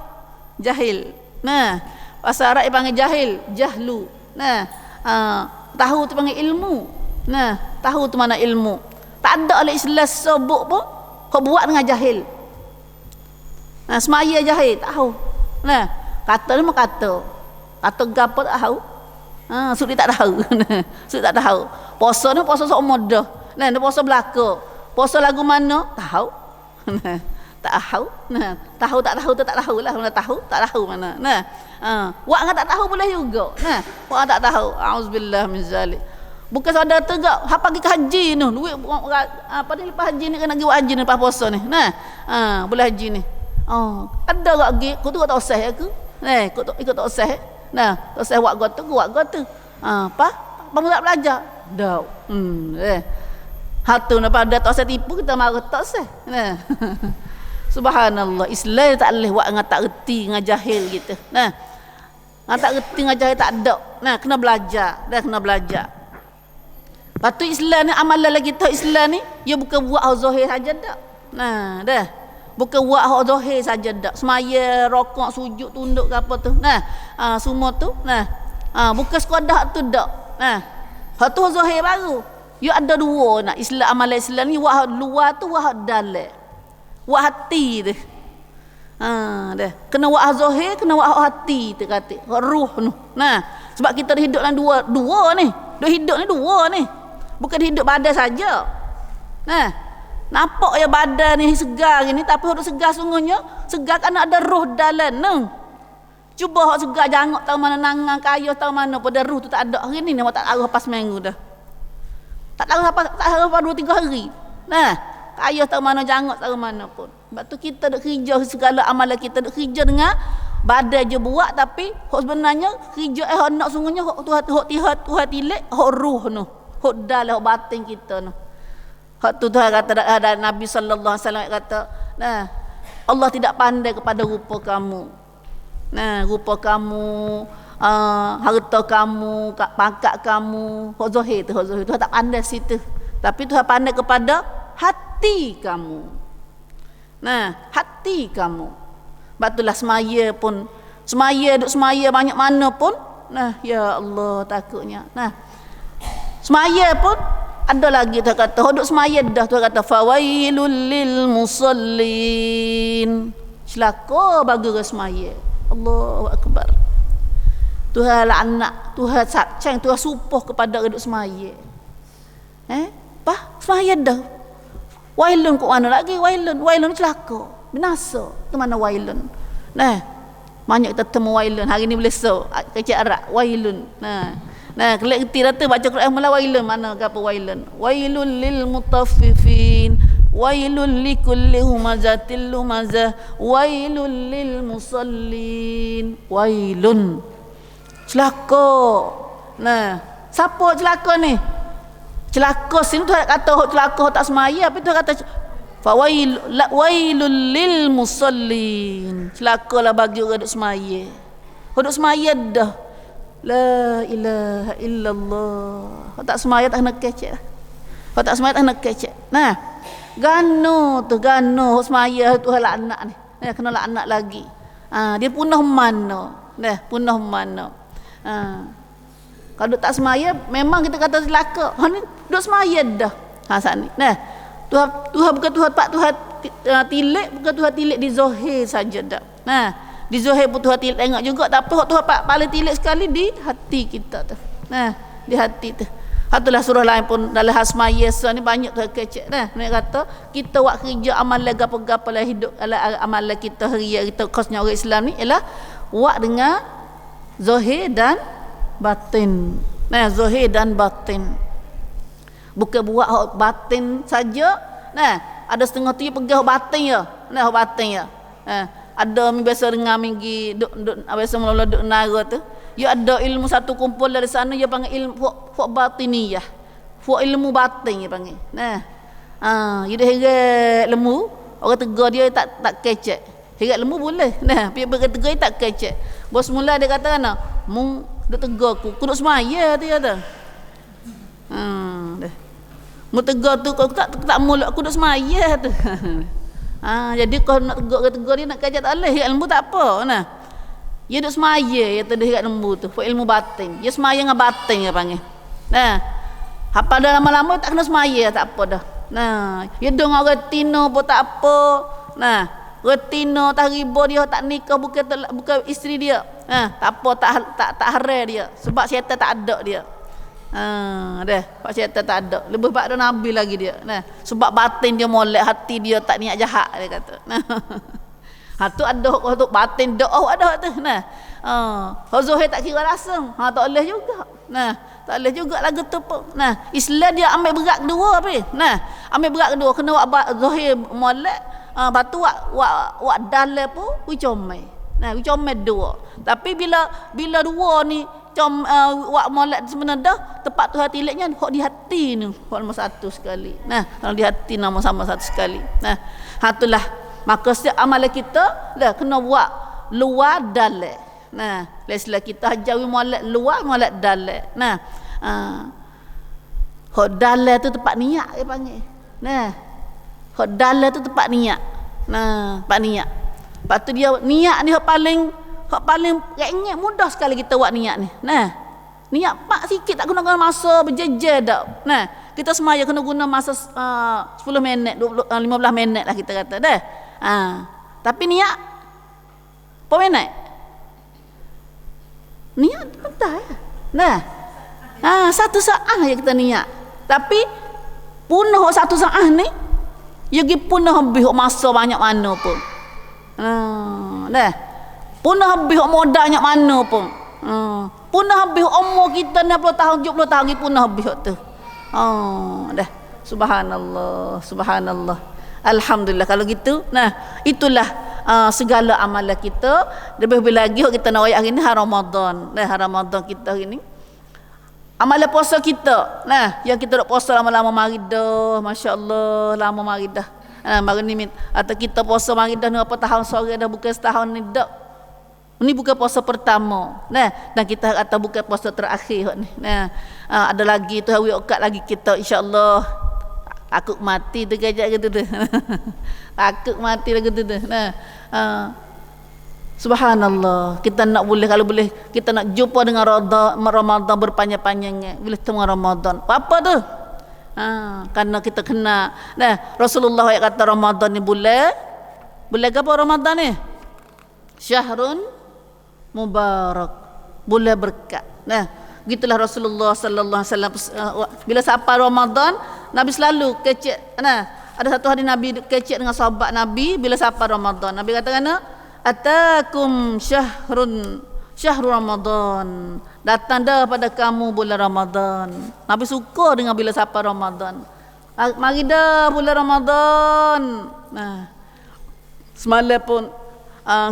Jahil. Nah, bahasa Arab dia panggil jahil, jahlu. Nah, tahu tu panggil ilmu. Nah, tahu tu mana ilmu. Tak ada oleh Islam sebut pun kau buat dengan jahil. Nah, semaya jahil, tahu. Nah, kata ni mah kata gapo tak tahu. Sudi tak tahu. Sudi tak tahu. Puasa ni puasa sok mudah. Nah, dia puasa belaka. Puasa lagu mana? Tahu. Nah, tak tahu. Nah, tahu tak tahu tu tak tahulah. Mana tahu tak tahu mana. Nah, buat dengan tak tahu boleh juga. Nah, buat tak tahu. Auzubillah min zalik. Bukan saudara tu gak hapa pergi ke haji ni. Duit apa ni lepas haji ni kena pergi haji ni lepas puasa ni. Nah, boleh haji ni. Ada gak pergi, kau tu tak usah aku. Ikut tak usah. Nah, tak usah buat gua tu. Apa? Bang tak belajar. Dak. Hatu nak pada tak usah tipu kita marah tak usah. Nah. Subhanallah, Islam tak boleh buat dengan tak reti, dengan jahil gitu. Nah. Tak reti dengan jahil tak ada. Nah, kena belajar. Dah kena belajar. Patu Islam ni amalan lagi tahu Islam ni, dia bukan buat hak zahir saja dak. Nah, dah. Bukan buat hak zahir saja dak. Semaya, rokok, sujud, tunduk ke apa tu. Nah, semua tu. Nah. Bukan sekadar tu dak. Nah. Hak tu zahir baru. Dia ada dua nak Islam, amalan Islam ni wah luar tu wah dalam. Wah hati tu. Dah. Kena wah zahir, kena wah hati tu kata. Ruh tu. Nah, sebab kita hidup dalam dua ni. Duk hidup ni dua ni. Bukan hidup badan saja. Nah, nampak ya badan ni segar gini, tapi hidup segar sungguhnya, segar kan ada roh dalam ni. Cuba hak segar jangok tahu mana nangang kayu tahu mana pada roh tu tak ada. Hari ni awak tak tahu apa seminggu dah. Tak tahu apa 2-3 hari. Nah, kayu tahu mana jangok tahu mana pun. Sebab tu kita duk kerja segala amalan kita duk kerja dengan badan je buat, tapi hak sebenarnya kerja hak nak sungguhnya hak Tuhan tilik hak ruh tu. Hak dalam hak batin kita tu. Hak tu Tuhan kata ada Nabi sallallahu alaihi wasallam kata, nah, Allah tidak pandai kepada rupa kamu. Nah, rupa kamu, harta kamu, pangkat kamu, hak zahir tu Tuhan tak pandai situ. Tapi Tuhan pandai kepada hati kamu. Nah, hati kamu. Batulah semaya pun, semaya banyak mana pun, nah, ya Allah takutnya. Nah, semaya pun ada lagi Tuhan kata, hodok semaya dah Tuhan kata fawailul lil musallin. Celaka bagi orang semaya. Allahu akbar. Tuhan laknat, Tuhan sakcang, Tuhan supoh kepada orang semaya. Semaya dah. Wailun kok mana lagi? Wailun celaka. Binasa. Ke mana wailun? Banyak kita temu wailun. Hari ni boleh kecik Arab. Wailun. Kelak kerti rata baca Quran mula wailun. Mana apa wailun? Wailun lil mutaffifin. Wailun likulli humazatil lumazah. Wailun lil musallin. Wailun. Celaka. Siapa celaka ni? Celaka sini tu kata celaka tak semaya, tapi tu kata wailul lil musallin. Celakalah bagi orang duk semaya. Duk semaya dah. La ilaha illallah. Tak semaya tak nak kecek. Tak semaya tak nak kecek. Gano semaya tu laknat ni. Kena laknat lagi. Dia punah mana? Punah mana? Kalau duk tak semaya memang kita kata celaka. Ni duk semaya dah. Saat ni. Tuhan bukan Tuhan pak Tuhan tilik, bukan Tuhan tilik di zahir saja dah. Di zahir pun Tuhan tilik tengok juga, tapi Tuhan pak paling tilik sekali di hati kita tu. Di hati tu. Itulah surah lain pun dalam hasmaya ni banyak Tuhan kecek. Mereka kata kita buat kerja amalan gapo-gapo lah hidup amalan kita hari kita khasnya orang Islam ni ialah buat dengan zahir dan batin. Zahir dan batin. Bukan buat batin saja. Ada setengah tu pegang batin ya. Batin ya. Ada biasa dengar minggi duk biasa mula duk nara tu. Ya ada ilmu satu kumpul dari sana dia panggil ilmu fuq batiniyah. Fuq ilmu batin dia panggil. Dia heret lemu, orang tegur dia tak kecek. Heret lemu boleh. Tapi orang tegur dia tak kecek. Bos mula dia kata kan, "Mu duk tegur aku duk semaya tu kata." Mu tegur tu kau tak mulut aku duk semaya tu. Jadi kau nak tegur dia nak kecek tak boleh. Heret lembu tak apa. Dia duk semaya kata dia heret lembu tu. Ilmu batin. Dia semaya dengan batin dia panggil. Apa dah lama-lama tak kena semaya tak apa dah. Dia dong orang tino pun tak apa. Retino tak riba dia tak nikah bukan isteri dia. Tak apa tak haram dia sebab syaitan tak ada dia. Pak syaitan tak ada. Lebih pada nabi lagi dia. Sebab batin dia molek, hati dia tak niat jahat dia kata. Tu ada untuk batin doa ada tu. Zahir tak kira langsung. Tak boleh juga. Tak boleh juga lagu tu pun. Islam dia ambil berat kedua apa? Ambil berat kedua kena buat zahir molek. Lepas tu wak dalam pun wicomai. Wicomai dua. Tapi bila dua ni wak molek sebenarnya dah tepat tu hati leknya hok di hati ni hok nombor satu sekali. Kalau di hati nombor sama satu sekali. Itulah maka setiap amalan kita dah kena buat luar dalam. Leslah kita hajawi molek luar molek dalam. Hok dalam tu tempat niat dia panggil. Hak dalam tu tempat niat. Tempat niat. Lepas tu dia niat ni hak paling ringan mudah sekali kita buat niat ni. Niat pak sikit tak guna masa berjejer dak. Kita semaya kena guna masa 10 minit, 15 minit lah kita kata dah. Tapi niat berapa minit? Niat bentar ya. Satu saat je kita niat. Tapi punah satu saat ni dia pergi punah habis masa banyak mana pun. Punah habis modalnya mana pun. Punah habis umur kita 60 tahun 70 tahun pergi punah habis tu. Subhanallah, subhanallah. Alhamdulillah kalau gitu. Itulah segala amalan kita. Lebih lagi kita nak ayat hari ni Ramadan. Ramadan kita hari ni. Amalan puasa kita. Yang kita duk puasa lama-lama mari dah. Masya-Allah, lama mari dah. Mari ni atau kita puasa mari dah berapa tahun sore dah bukan setahun ni dak. Ini bukan puasa pertama. Dan kita kata bukan puasa terakhir ni. Ada lagi tu hari okat lagi kita insya-Allah. Takut mati tu kejap gitu tu. Takut mati lagi tu. Subhanallah, kita nak boleh kalau boleh kita nak jumpa dengan Ramadan berpanjang-panjangnya. Boleh temu Ramadan. Apa tu? Karena kita kena. Rasulullah yang kata Ramadan ni bulan Bulan apa Ramadan ni? Syahrun mubarak, bulan berkat. Nah, gitulah Rasulullah sallallahu alaihi wasallam bila sampai Ramadan, Nabi selalu kecek. Nah, ada satu hari Nabi kecek dengan sahabat Nabi bila sampai Ramadan. Nabi kata kena, "Atakum syahru Ramadan." Datang dah pada kamu bulan Ramadan. Nabi suka dengan bila sampai Ramadan. Mari dah bulan Ramadan. Nah, semalam pun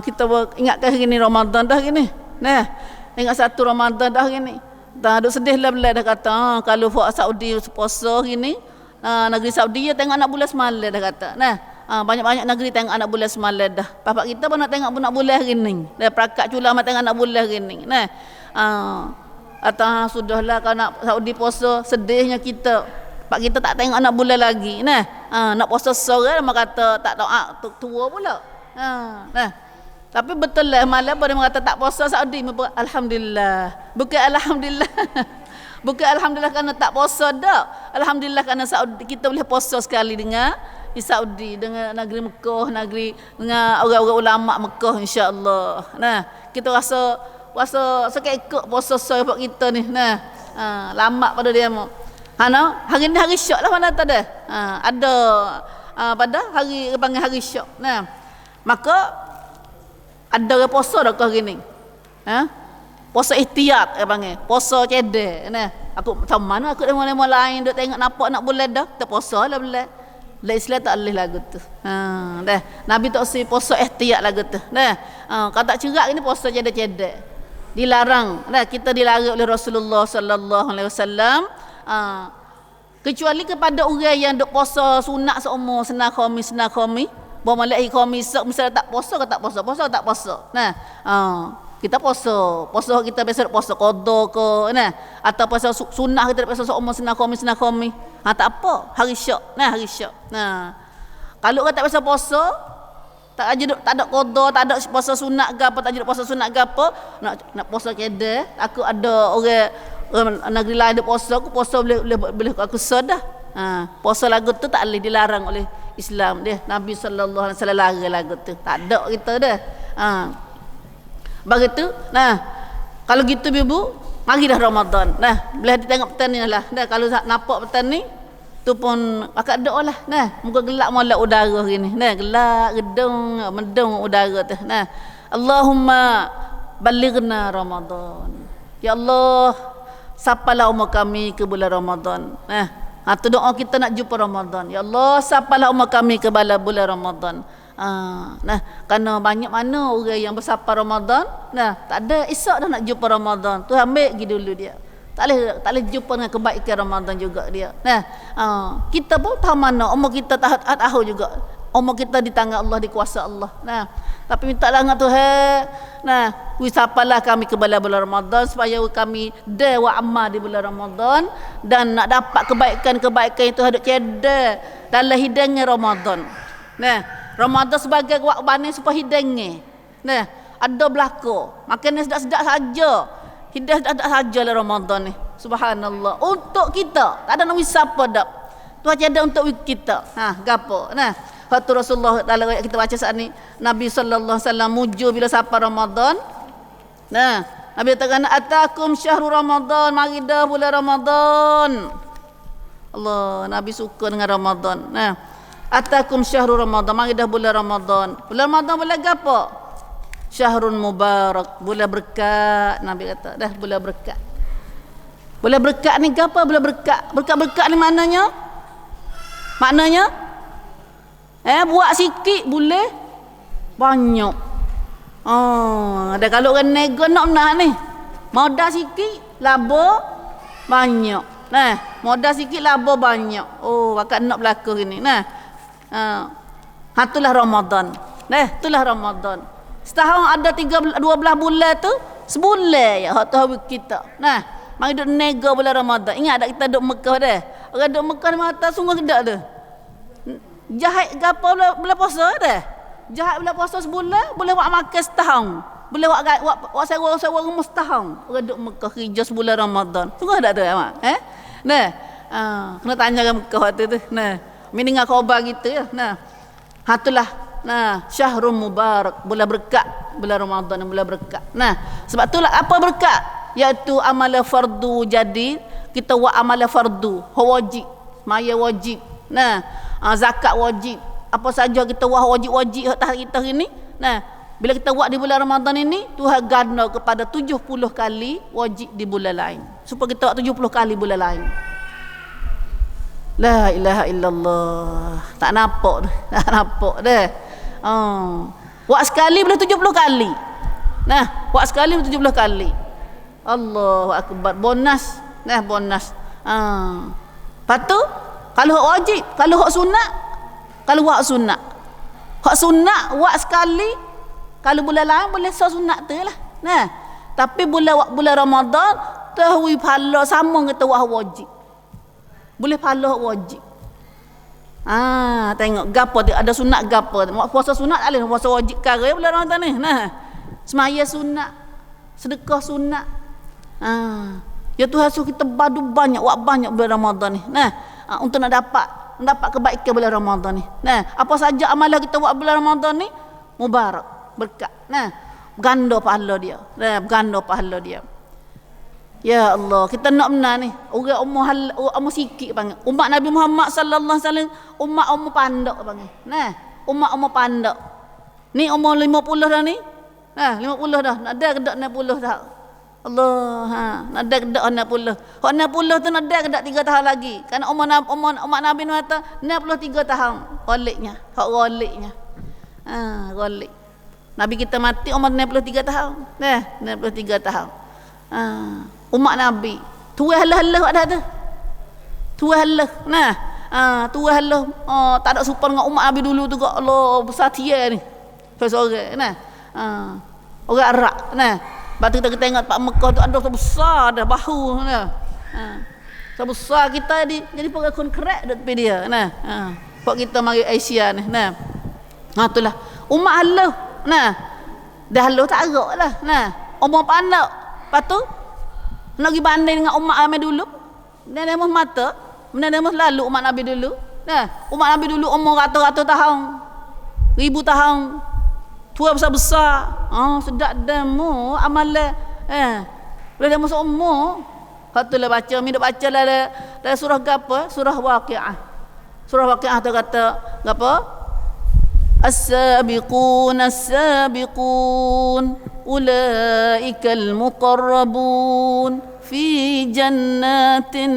kita ingatkan hari ni Ramadan dah gini. Nah, ingat satu Ramadan dah gini. Dah duk sedih lah belah dah kata, kalau buat Saudi puasa gini, negeri Saudi dia tengok anak bulan semalam dah kata. Nah, banyak-banyak negeri tengok anak bulan semalam dah. Bapak kita pun nak tengok anak bulan hari ni. Dah perakat cula mak tengok anak bulan hari ni. Nah, atau sudahlah kalau nak Saudi puasa, sedihnya kita. Pak kita tak tengok anak bulan lagi. Nah, nak puasa sore mak kata tak doa tua pula. Nah, tapi betul lah malam pada mengata tak puasa Saudi, alhamdulillah. Bukan alhamdulillah. Bukan alhamdulillah kerana tak puasa dak. Alhamdulillah kerana Saudi kita boleh puasa sekali dengan di Saudi, dengan negeri Mekah, negeri dengan orang-orang ulama Mekah insya-Allah. Nah, kita rasa sekekek puasa sebab kita ni. Nah, lama pada dia mau. Hari ni hari Syak lah mana tak ada. Ada pada hari panggil hari Syak. Nah, maka ada orang puasa dah ke hari ni? Puasa ihtiyat dia panggil. Puasa cedek. Nah, aku tahu mana aku demo-demo lain duk tengok nampak nak bulan dah. Kita puasa lah bulan. Bulan Islam tak boleh lagu tu. Dah. Nabi tak si puasa ihtiyat lagu tu. Dah. Kalau tak cerak ni puasa cedek-cedek. Dilarang. Dah, kita dilarang oleh Rasulullah sallallahu alaihi wasallam. Kecuali kepada orang yang duk puasa sunat seumur senang khamis. Bawa malak khamis misalnya tak puasa ke tak puasa, puasa ke tak puasa. Nah, kita puasa kita biasa puasa qada ke, nah, atau puasa sunnah kita puasa seumur senang khamis. Tak apa, hari Syak. Nah, hari Syak. Nah, kalau orang tak biasa puasa, tak ada qada, tak ada puasa sunat ke apa, tak ada puasa sunat ke apa, nak puasa kedai, aku ada orang negeri lain dia puasa, aku puasa boleh aku sedah. Puasa lagu tu tak boleh, dilarang oleh Islam dia. Nabi sallallahu alaihi wasallam larang lagu tu. Tak ada kita dah. Begitu. Nah, kalau gitu ibu, mari dah Ramadan. Nah, boleh ditengok petang ni lah. Dah kalau nampak petang ni tu pun akak doa lah. Nah, muka gelap molek udara gini. Nah, gelap mendung udara tu. Nah, Allahumma balighna Ramadan. Ya Allah, sapalah umur kami ke bulan Ramadan. Nah, tu doa kita nak jumpa Ramadan. Ya Allah, sapalah umur kami ke bulan Ramadan. Nah, kerana banyak mana orang yang bersapa Ramadan, nah, tak ada esok dah nak jumpa Ramadan. Tu ambil pergi dulu dia. Tak boleh jumpa dengan kebaikan Ramadan juga dia. Nah, kita pun tahu mana umur kita tak tahu juga. Umur kita di tangan Allah, di kuasa Allah. Nah, tapi mintalah dengan Tuhan. Nah, wisapalah kami ke bulan Ramadan supaya kami dewa amal di bulan Ramadan dan nak dapat kebaikan itu hadap ceda dalam hidangnya Ramadan. Nah, Ramadan sebagai waktu bani supaya hidangnya. Nah, ada belako. Makan sedap-sedap saja. Hidah sedap saja lah Ramadan ni. Subhanallah. Untuk kita, tak ada nak wisapa dak. Tuhan ceda untuk kita. Gapo? Nah, waktu Rasulullah dalam ayat kita baca saat ni, Nabi sallallahu alaihi wasallam muju bila sampai Ramadan. Nah, Nabi katakan atakum syahrul Ramadan, mari dah bulan Ramadan. Allah, Nabi suka dengan Ramadan. Nah, atakum syahrul Ramadan, mari dah bulan Ramadan. Bulan Ramadan bulan apa? Syahrun mubarak, bulan berkat. Nabi kata, dah bulan berkat. Bulan berkat ni apa? Bulan berkat. Berkat-berkat ni maknanya? Buat sikit boleh banyak. Ada kalau orang nego nak menang ni. Modal sikit, laba banyak. Nah, modal sikit laba banyak. Bakal nak berlaku gini. Nah. Itulah Ramadan. Nah, itulah Ramadan. Setahun ada 12 bulan tu, sebulan ya hak tahu kita. Nah, mari duk nego bulan Ramadan. Ingat tak kita duk Mekah dah. Orang duk Mekah mata sungguh gedak dah. Jahat gapo bulan puasa dah. Jahat bulan puasa sebulan, boleh buat makan setahun. Boleh buat sewa rumah setahun. Orang duk Mekah kerja sebulan Ramadan. Sungguh tak tu mak? Nah, kena tanya orang Mekah waktu tu. Nah, mendengar khabar gitu ya. Nah, itulah Nah, syahrul mubarak, bulan berkat, bulan Ramadan ni bulan berkat. Nah, sebab itulah apa berkat? Iaitu amalan fardu. Jadi kita buat amalan fardu, wajib, maya wajib. Nah, zakat wajib. Apa saja kita buat wajib-wajib atas kita ini. Nah, bila kita buat di bulan Ramadan ini, Tuhan ganda kepada 70 kali wajib di bulan lain. Supaya kita buat 70 kali bulan lain. La ilaha illallah. Tak nampak dah. Tak nampak dah. Buat sekali boleh 70 kali. Nah, buat sekali boleh 70 kali. Allahu akbar. Bonus. Nah, bonus. Lepas tu, kalau hak wajib, kalau hak sunat, kalau buat sunat. Hak sunat buat sekali, kalau bulan lain boleh sunat tu lah. Nah, tapi bulan Ramadan tahu pahala sama kita buat wajib. Boleh pahala wajib. Tengok gapo ada sunat gapo. Puasa sunat alih puasa wajib kara bulan Ramadan ni. Nah, semaya sunat, sedekah sunat. Ya Tuhan suruh kita badu banyak, buat banyak bulan Ramadan ni. Nah, untuk nak dapat kebaikan bulan Ramadan ni. Nah, apa saja amalan kita buat bulan Ramadan ni mubarak, berkat. Nah, ganda pahala dia. Nah, ganda pahala dia. Ya Allah, kita nak benar ni. Orang umur sikit panggil. Umat Nabi Muhammad sallallahu alaihi wasallam umat pandak panggil. Nah, umat pandak. Ni umur 50 dah ni. Nah, 50 dah. Nak ada kedak 60 dah. Allah, nak ada kedak 60. Hak 60 tu nak ada kedak 3 tahun lagi. Kerana umat Nabi kata 63 tahun goliknya. Hak goliknya. Golik. Nabi kita mati umur 63 tahun. Nah, 63 tahun. Umat Nabi tuah lah ada tu. Tuah lah. Nah, tuah lah. Tak ada super dengan umat Nabi dulu tu kok. Allah besar tia ni. Seorang nah. Orang Arab nah. Batu kita tengok Pak Mekah tu ada besar dah bahu nah. Sebesar kita jadi pakai konkret dekat dia nah. Pak kita mari Asia ni nah. Itulah umat Allah nah. Dah Allah tak arak lah nah. Umur pandak. Lepas tu nak pergi banding dengan umat Nabi dulu. Dia dah mata, dia dah lalu umat Nabi dulu. Nah, umat Nabi dulu umur ratus-ratus tahun. 1000 tahun. Tua besar-besar. Sedap demo amalan. Boleh dah masuk umur. Patutlah baca, minta baca lah dalam surah apa? Surah Waqiah. Surah Waqiah tu kata apa? As-sabiqun ulaikal muqarrabun fi jannatin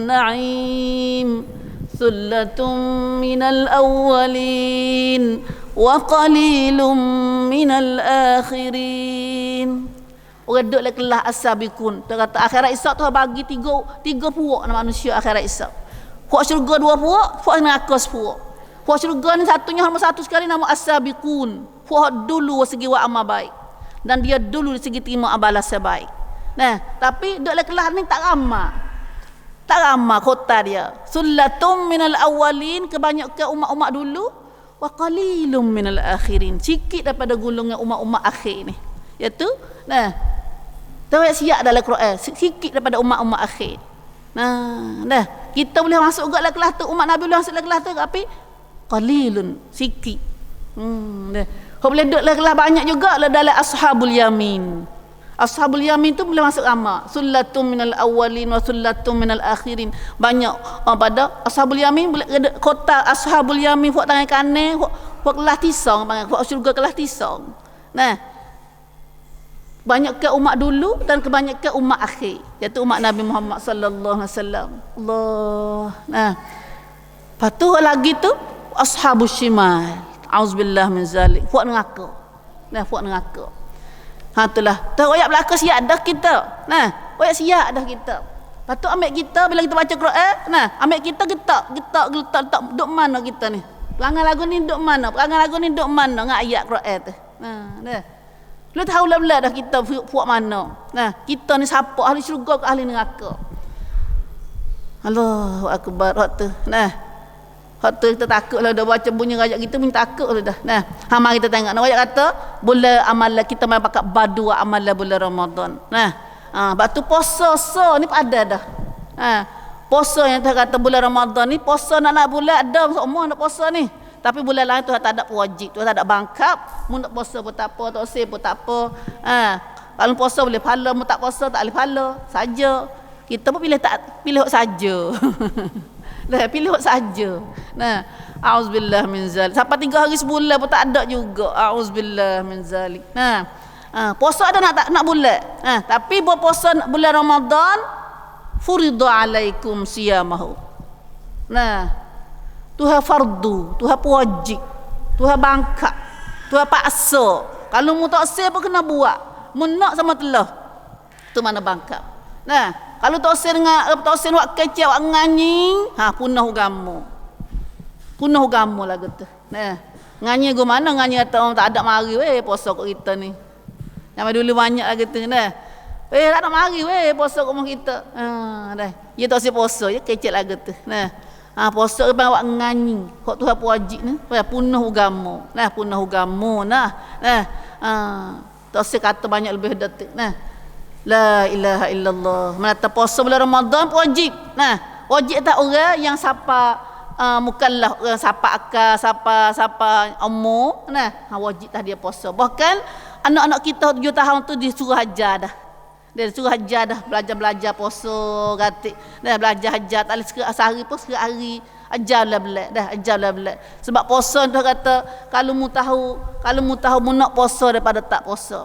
na'im thullatun minal awwalin wa qalilun minal akhirin. Orang duduk dalam kelas as-sabiqun. Dia kata akhirat Isyak tu bagi tiga puak manusia akhirat Isyak. Puak syurga 2 puak, puak neraka 10 puak. Puak syurga ni satunya nombor 1 sekali nama as-sabiqun. Puak dulu segi buat amal baik. Dan dia dulu dari segi terima amalan sebaik. Nah, tapi duduk dalam kelas ni tak ramah. Tak ramah kota dia. Sullatum minal awwalin, kebanyakan umat-umat dulu, wa qalilum minal akhirin. Sikit daripada golongan umat-umat akhir ni. Iaitu, nah, tahu siap dalam Quran, sikit daripada umat-umat akhir. Nah, kita boleh masuk ke dalam kelas tu, umat Nabi boleh masuk dalam kelas tu, tapi qalilun, sikit. Kau boleh duduk dalam kelas banyak juga dalam ashabul yamin. Ashabul yamin tu boleh masuk ramah. Sullatum minal awwalin wa sullatum minal akhirin. Banyak pada ashabul yamin boleh kota ashabul yamin buat tangan kanan, buat kelas tisang panggil, buat syurga kelas tisang. Nah, banyak ke umat dulu dan kebanyakan umat akhir, iaitu umat Nabi Muhammad sallallahu alaihi wasallam. Allah. Nah, patuh lagi tu ashabus shimal. Auzubillah min zalik. Puak neraka. Nah, puak neraka. Itulah. Tahu ayat belaka siap dah kita. Nah, ayat siap dah kita. Patut ambil kita bila kita baca Quran, nah, ambil kita getak duk mana kita ni? Perangai lagu ni duk mana? Perangai lagu ni duk mana dengan ayat Quran tu? Dah. Lu tahu lah dah kita puak mana. Nah, kita ni siapa? Ahli syurga ke ahli neraka? Allahu akbar. Tu. Nah, hak kita takut lah dah baca bunyi ayat kita pun takut lah dah. Nah, mari kita tengok. Ayat kata bulan amalan kita mai pakat badu amalan bulan Ramadan. Nah, batu puasa ni ada dah. Puasa yang kita kata bulan Ramadan ni puasa nak bulan ada semua nak puasa ni. Tapi bulan lain Tuhan tak ada wajib, Tuhan tak ada bangkap. Mu nak puasa pun tak apa, tak usah pun tak apa. Kalau puasa boleh pahala, mu tak puasa tak boleh pahala. Saja. Kita pun pilih hak saja. Dah pilih hak saja. Nah, auzubillah min zalik. Sampai 3 hari sebulan pun tak ada juga. Auzubillah min zalik. Nah, puasa ada nak bulan. Tapi berpuasa bulan Ramadan furidu alaikum siyamahu. Nah, Tuhan fardu, Tuhan wajib, Tuhan bangkak, Tuhan paksa. Kalau mu tak sel pun kena buat. Mu nak sama telah. Tu mana bangkak. Nah, kalau tak sel dengan tak sel wak kecil wak nganying, punah agama. Punah agama lah gitu. Nah, nganying go mana nganying kata orang tak ada mari weh puasa kat kita ni. Yang dulu banyak lah gitu nah. Tak ada mari weh puasa kat kita. Dah. Ya tak sel puasa, ya kecil lah gitu. Nah. Puasa bang awak nganying hak Tuhan wajib ni punah agama punah agama tak usah kata banyak lebih detik la ilaha illallah menata puasa bulan Ramadan wajib wajib tak orang yang siapa mukallaf orang siapa akal siapa umur wajib tak dia puasa bahkan anak-anak kita 7 tahun tu disuruh hajar dah. Dia suruh hajar dah, belajar puasa gatik. Dah belajar hajar tak boleh sehari pun sehari ajarlah belak dah, ajarlah belak. Sebab puasa tu kata kalau mu tahu mu nak puasa daripada tak puasa.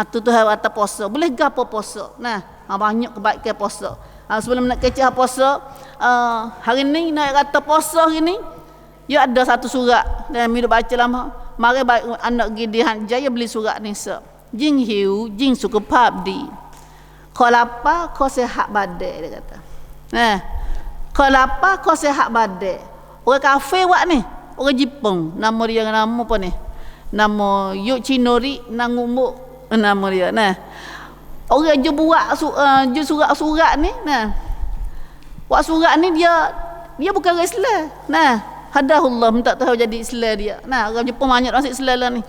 Tu Tuhan kata puasa. Boleh gapo puasa. Banyak kebaikan puasa. Sebelum nak kecek puasa, hari ni nak kata puasa hari ni, ya ada satu surat dan mi baca lama. Mari baik anak gidi hanjaya beli surat ni se. Jing hiu, jing suku pap di. Kau lapar, kau sehat badai dia kata. Kau lapar, kau sehat badai. Orang kafe wak ni, orang Jepun. Nama dia nama apa ni? Nama Yochinori Nangumuk nama dia. Orang je buat je surat ni. Buat surat ni dia bukan orang Islam. Hadahullah minta tahu jadi Islam dia. Orang Jepun banyak orang Islam lah ni.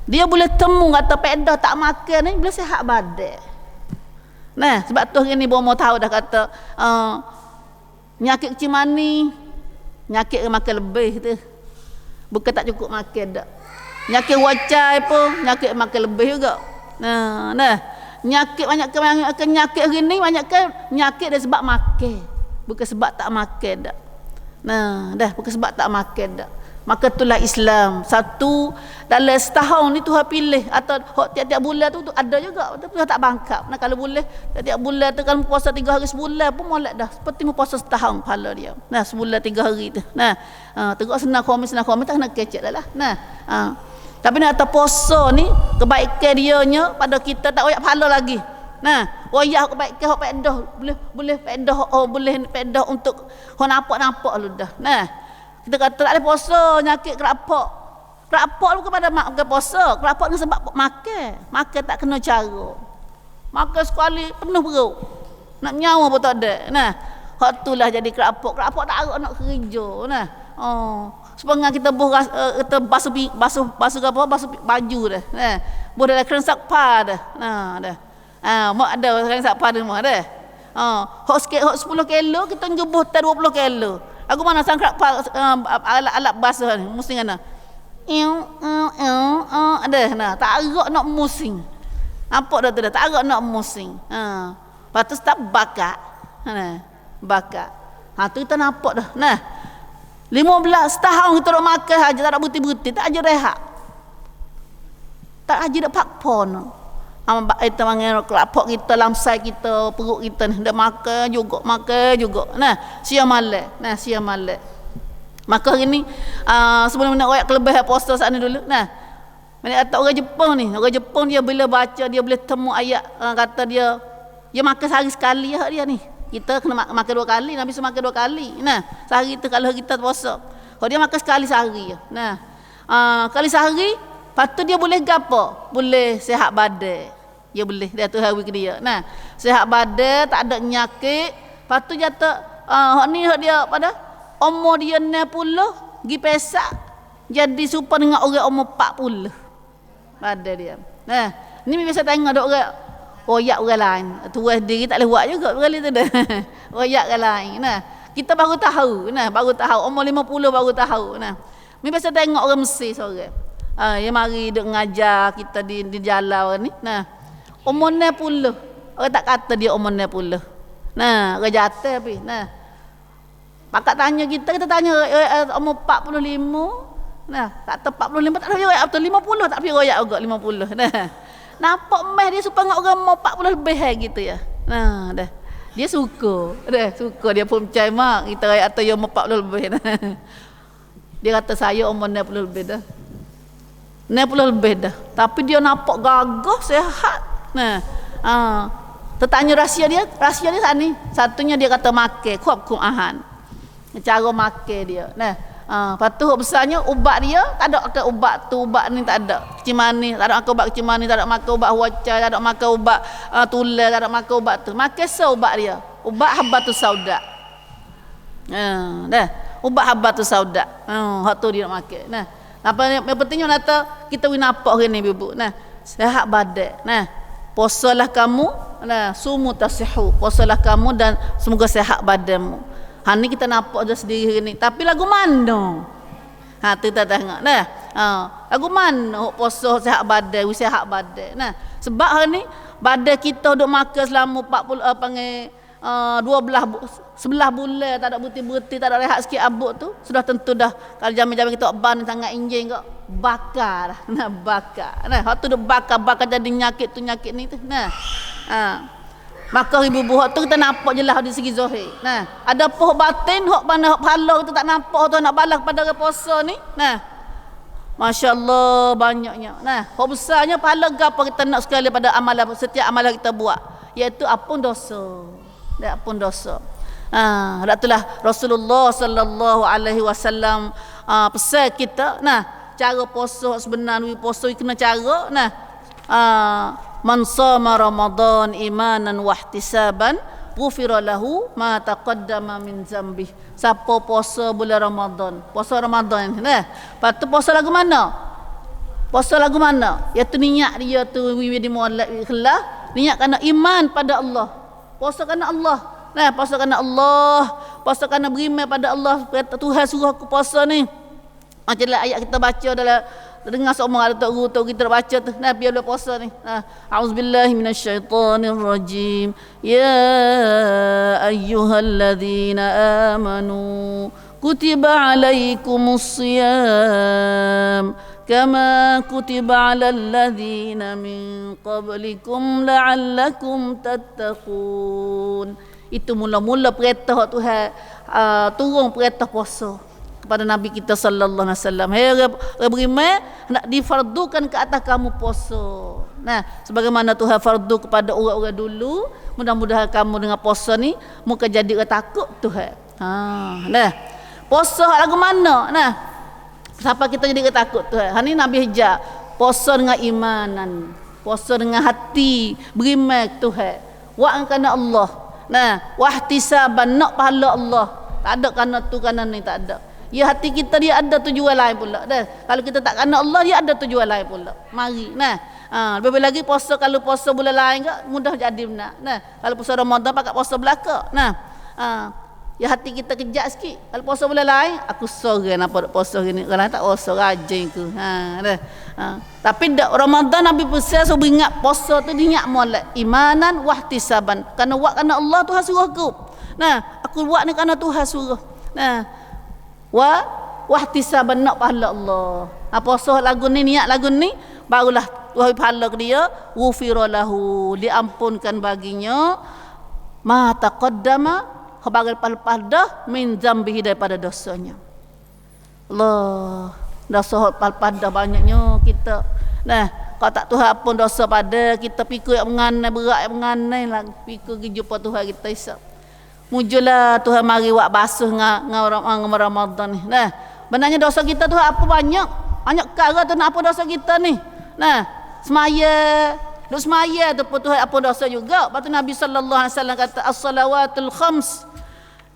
Dia boleh temu kata pedah tak makan ni boleh sihat badan. Sebab tu hari ni baru mau tahu dah kata nyakit kecil mani, nyakit makan lebih tu. Bukan tak cukup makan dak. Nyakit wacai pun nyakit makan lebih juga. Nyakit banyak nyakit hari ni banyak kan nyakit dia sebab makan. Bukan sebab tak makan dak. Bukan sebab tak makan dak. Maka itulah Islam. Satu dalam setahun ni Tuhan pilih atau tiap-tiap bulan tu ada juga Tuhan tak bangkap. Kalau boleh tiap-tiap bulan tu kalau puasa 3 hari sebulan pun molek dah. Seperti puasa setahun pahala dia. Sebulan 3 hari tu. Terus senang khamis tak kena kecek lah. Tapi nak kata puasa ni kebaikan dianya pada kita tak royak pahala lagi. Royak kebaikan hak pedah boleh pedah boleh pedah untuk hak nampak lu dah. Kita kata tak boleh puasa nyakit kerapak. Kerapak bukan pada makan puasa. Kerapak ni sebab makan. Makan tak kena cara. Makan sekali penuh perut. Nak nyawa pun tak ada. Hak itulah jadi kerapak. Kerapak tak arok nak kerja. Sebenarnya kita basuh baju dah. Buat dalam kerensak pa dah. Mak ada kerensak pa di rumah dah. Hak sikit hak 10 kilo kita ngebuh 20 kilo. Aku mana sangkrak alat basah ni musing ana. Ada tak agak nak musing. Nampak dah tu dah tak agak nak musing. Lepas tu tak bakar. Bakar. Tu kita nampak dah. 15 tahun kita duk makan aja tak ada buti-buti, tak aja rehat. Tak aja dak pakpon. Kita manggil kelapok kita, lamsai kita, perut kita ni dah makan juga. Siang malam. Maka hari ni sebelum nak royak kelebihan puasa saat ni dulu. Mana kata orang Jepun dia bila baca dia boleh temu ayat kata dia makan sehari sekali dia ni. Kita kena makan 2 kali, Nabi suruh makan 2 kali. Sehari tu kalau kita puasa. Kalau dia makan sekali sehari. Kali sehari, lepas tu dia boleh gapo? Boleh sihat badan. Ya boleh dia tu hari ke dia. Sihat badan, tak ada penyakit. Lepas tu jatuh hak dia pada umur dia 60 pergi pesak jadi serupa dengan orang umur 40. Badan dia. Ni biasa tengok ada orang royak orang lain. Tuas diri tak boleh buat juga kali tu dah. Royak orang lain. Kita baru tahu, nah, baru tahu umur 50 baru tahu. Nah, mi biasa tengok orang Mesir seorang. Yang mari duk ngajar kita di jalan ni. Nah, umur 60. Orang tak kata dia umur 60. Nah, orang jatuh tapi. Nah, pakak tanya kita tanya umur 45. Nah, kata 45 tak lebih royak betul 50 tak lebih royak juga 50. Nah. Nampak meh dia supaya orang mau 40 lebih gitu ya. Nah, dah. Dia suka. Dah, suka dia pun percaya mak kita royak atau yang umur 40 lebih. Nah. Dia kata saya umur 60 lebih dah. 60 lebih dah. Tapi dia nampak gagah, sehat. Nah, tertanya rahsia dia saat ni. Satunya dia kata makan, kuap ahan. Cara makan dia. Nah, lepas tu besarnya ubat dia tak ada ke ubat tu, ubat ni tak ada. Kecimani, tak ada makan ubat kecimani, tak ada makan ubat huaca, tak ada makan ubat tular, tak ada makan ubat tu. Makan ubat dia. Ubat habbatus sauda. Dah. Ubat habbatus sauda. Hak tu dia nak makan. Nah, apa yang pentingnya kata kita win nampak hari ni ibu. Nah, sehat badan. Nah, puasalah kamu, nah, sumu tasihu. Puasalah kamu dan semoga sehat badanmu. Ni kita nampak je sendiri ni. Tapi lagu mana? Tu tak tengok. Nah, lagu mana puasa sehat badan, sehat badan. Nah, sebab hari ni badan kita duk makan selama 40 11 bulan tak ada berhenti-berhenti, tak ada rehat sikit abuk tu, sudah tentu dah kalau jamin-jamin kita ban sangat enjin kok bakar. Nah, bakar. Nah, hak tu duk bakar jadi nyakit tu nyakit ni tu. Nah. Maka ibu buah tu kita nampak je lah di segi zahir. Nah, ada poh batin hok mana hok pahala tu tak nampak tu nak balas pada orang puasa ni. Nah, masya-Allah banyaknya. Nah, hok besarnya pahala gapo kita nak sekali pada amalan setiap amalan kita buat, iaitu ampun dosa. Dak ampun dosa. Itulah Rasulullah sallallahu alaihi wasallam pesan kita. Nah, cara puasa sebenarnya puasa kena cara. Nah, man shama Ramadan imanan wa ihtisaban ghufira lahu ma taqaddama min dzambih. Siapa puasa bulan Ramadan, puasa Ramadan nah, lepas tu puasa lagu mana? Puasa lagu mana? Iaitu niat dia tu di muallaq ikhlas, niat kerana iman pada Allah. Puasa kerana Allah. Nah, puasa kerana Allah, puasa kerana beriman pada Allah. Kata Tuhan suruh aku puasa ni. Macamlah ayat kita baca dalam dengar seorang ada guru tu kita baca tu. Nah, biar boleh puasa ni. Auzubillahi minasyaitonir rajim. Ya ayyuhalladzina amanu kutiba alaikumusiyam kama kutiba alal ladzina min qablikum la'allakum tattaqun. Itu mula-mula perintah Tuhan turun perintah puasa kepada Nabi kita sallallahu alaihi wasallam. Hai beriman, nak difardukan ke atas kamu puasa. Nah, sebagaimana Tuhan fardu kepada orang-orang dulu, mudah-mudahan kamu dengan puasa ni muka jadi orang takut Tuhan. Nah. Puasa lagu mana? Nah. Siapa kita jadi orang takut Tuhan? Ni Nabi ajar puasa dengan imanan, puasa dengan hati beriman Tuhan. Wa kana Allah. Nah, wahtisaban nak pahala Allah. Tak ada kerana tu kerana ni tak ada. Ya, hati kita dia ada tujuan lain pula dah. Kalau kita tak kenal Allah, dia ada tujuan lain pula. Mari. Nah, lebih lagi puasa, kalau puasa bulan lain ke mudah jadi benar. Nah, kalau puasa Ramadan pakai puasa belaka. Nah, ya hati kita kejak sikit. Kalau puasa bulan lain, aku sorang apa puasa gini. Kalau tak puasa rajin ku. Dah. Tapi dak Ramadan Nabi pesan suruh ingat puasa tu diingat molek imanan wahtisaban. Kerana buat kerana Allah Tuhan suruh aku. Nah, aku buat ni kerana Tuhan suruh. Nah, wahtisaban nak pahala Allah. Puasa lagu ni, niat lagu ni, barulah Tuhan pahala ke dia, ghufira lahu, diampunkan baginya ma taqaddama, khabar lepas dah min zambihi, daripada dosanya. Allah, dosa lepas dah banyaknya kita. Nah, kalau tak Tuhan pun dosa pada kita, pikir yang menganai, berat yang menganai lah, pikir pergi jumpa Tuhan kita isap. Mujulah Tuhan mari buat basuh dengan Ramadan ni. Nah, benarnya dosa kita tu apa banyak perkara tu nak apa dosa kita ni. Nah, semaya tu pun Tuhan apa dosa juga. Lepas tu Nabi sallallahu alaihi wasallam kata as-salawatul khams.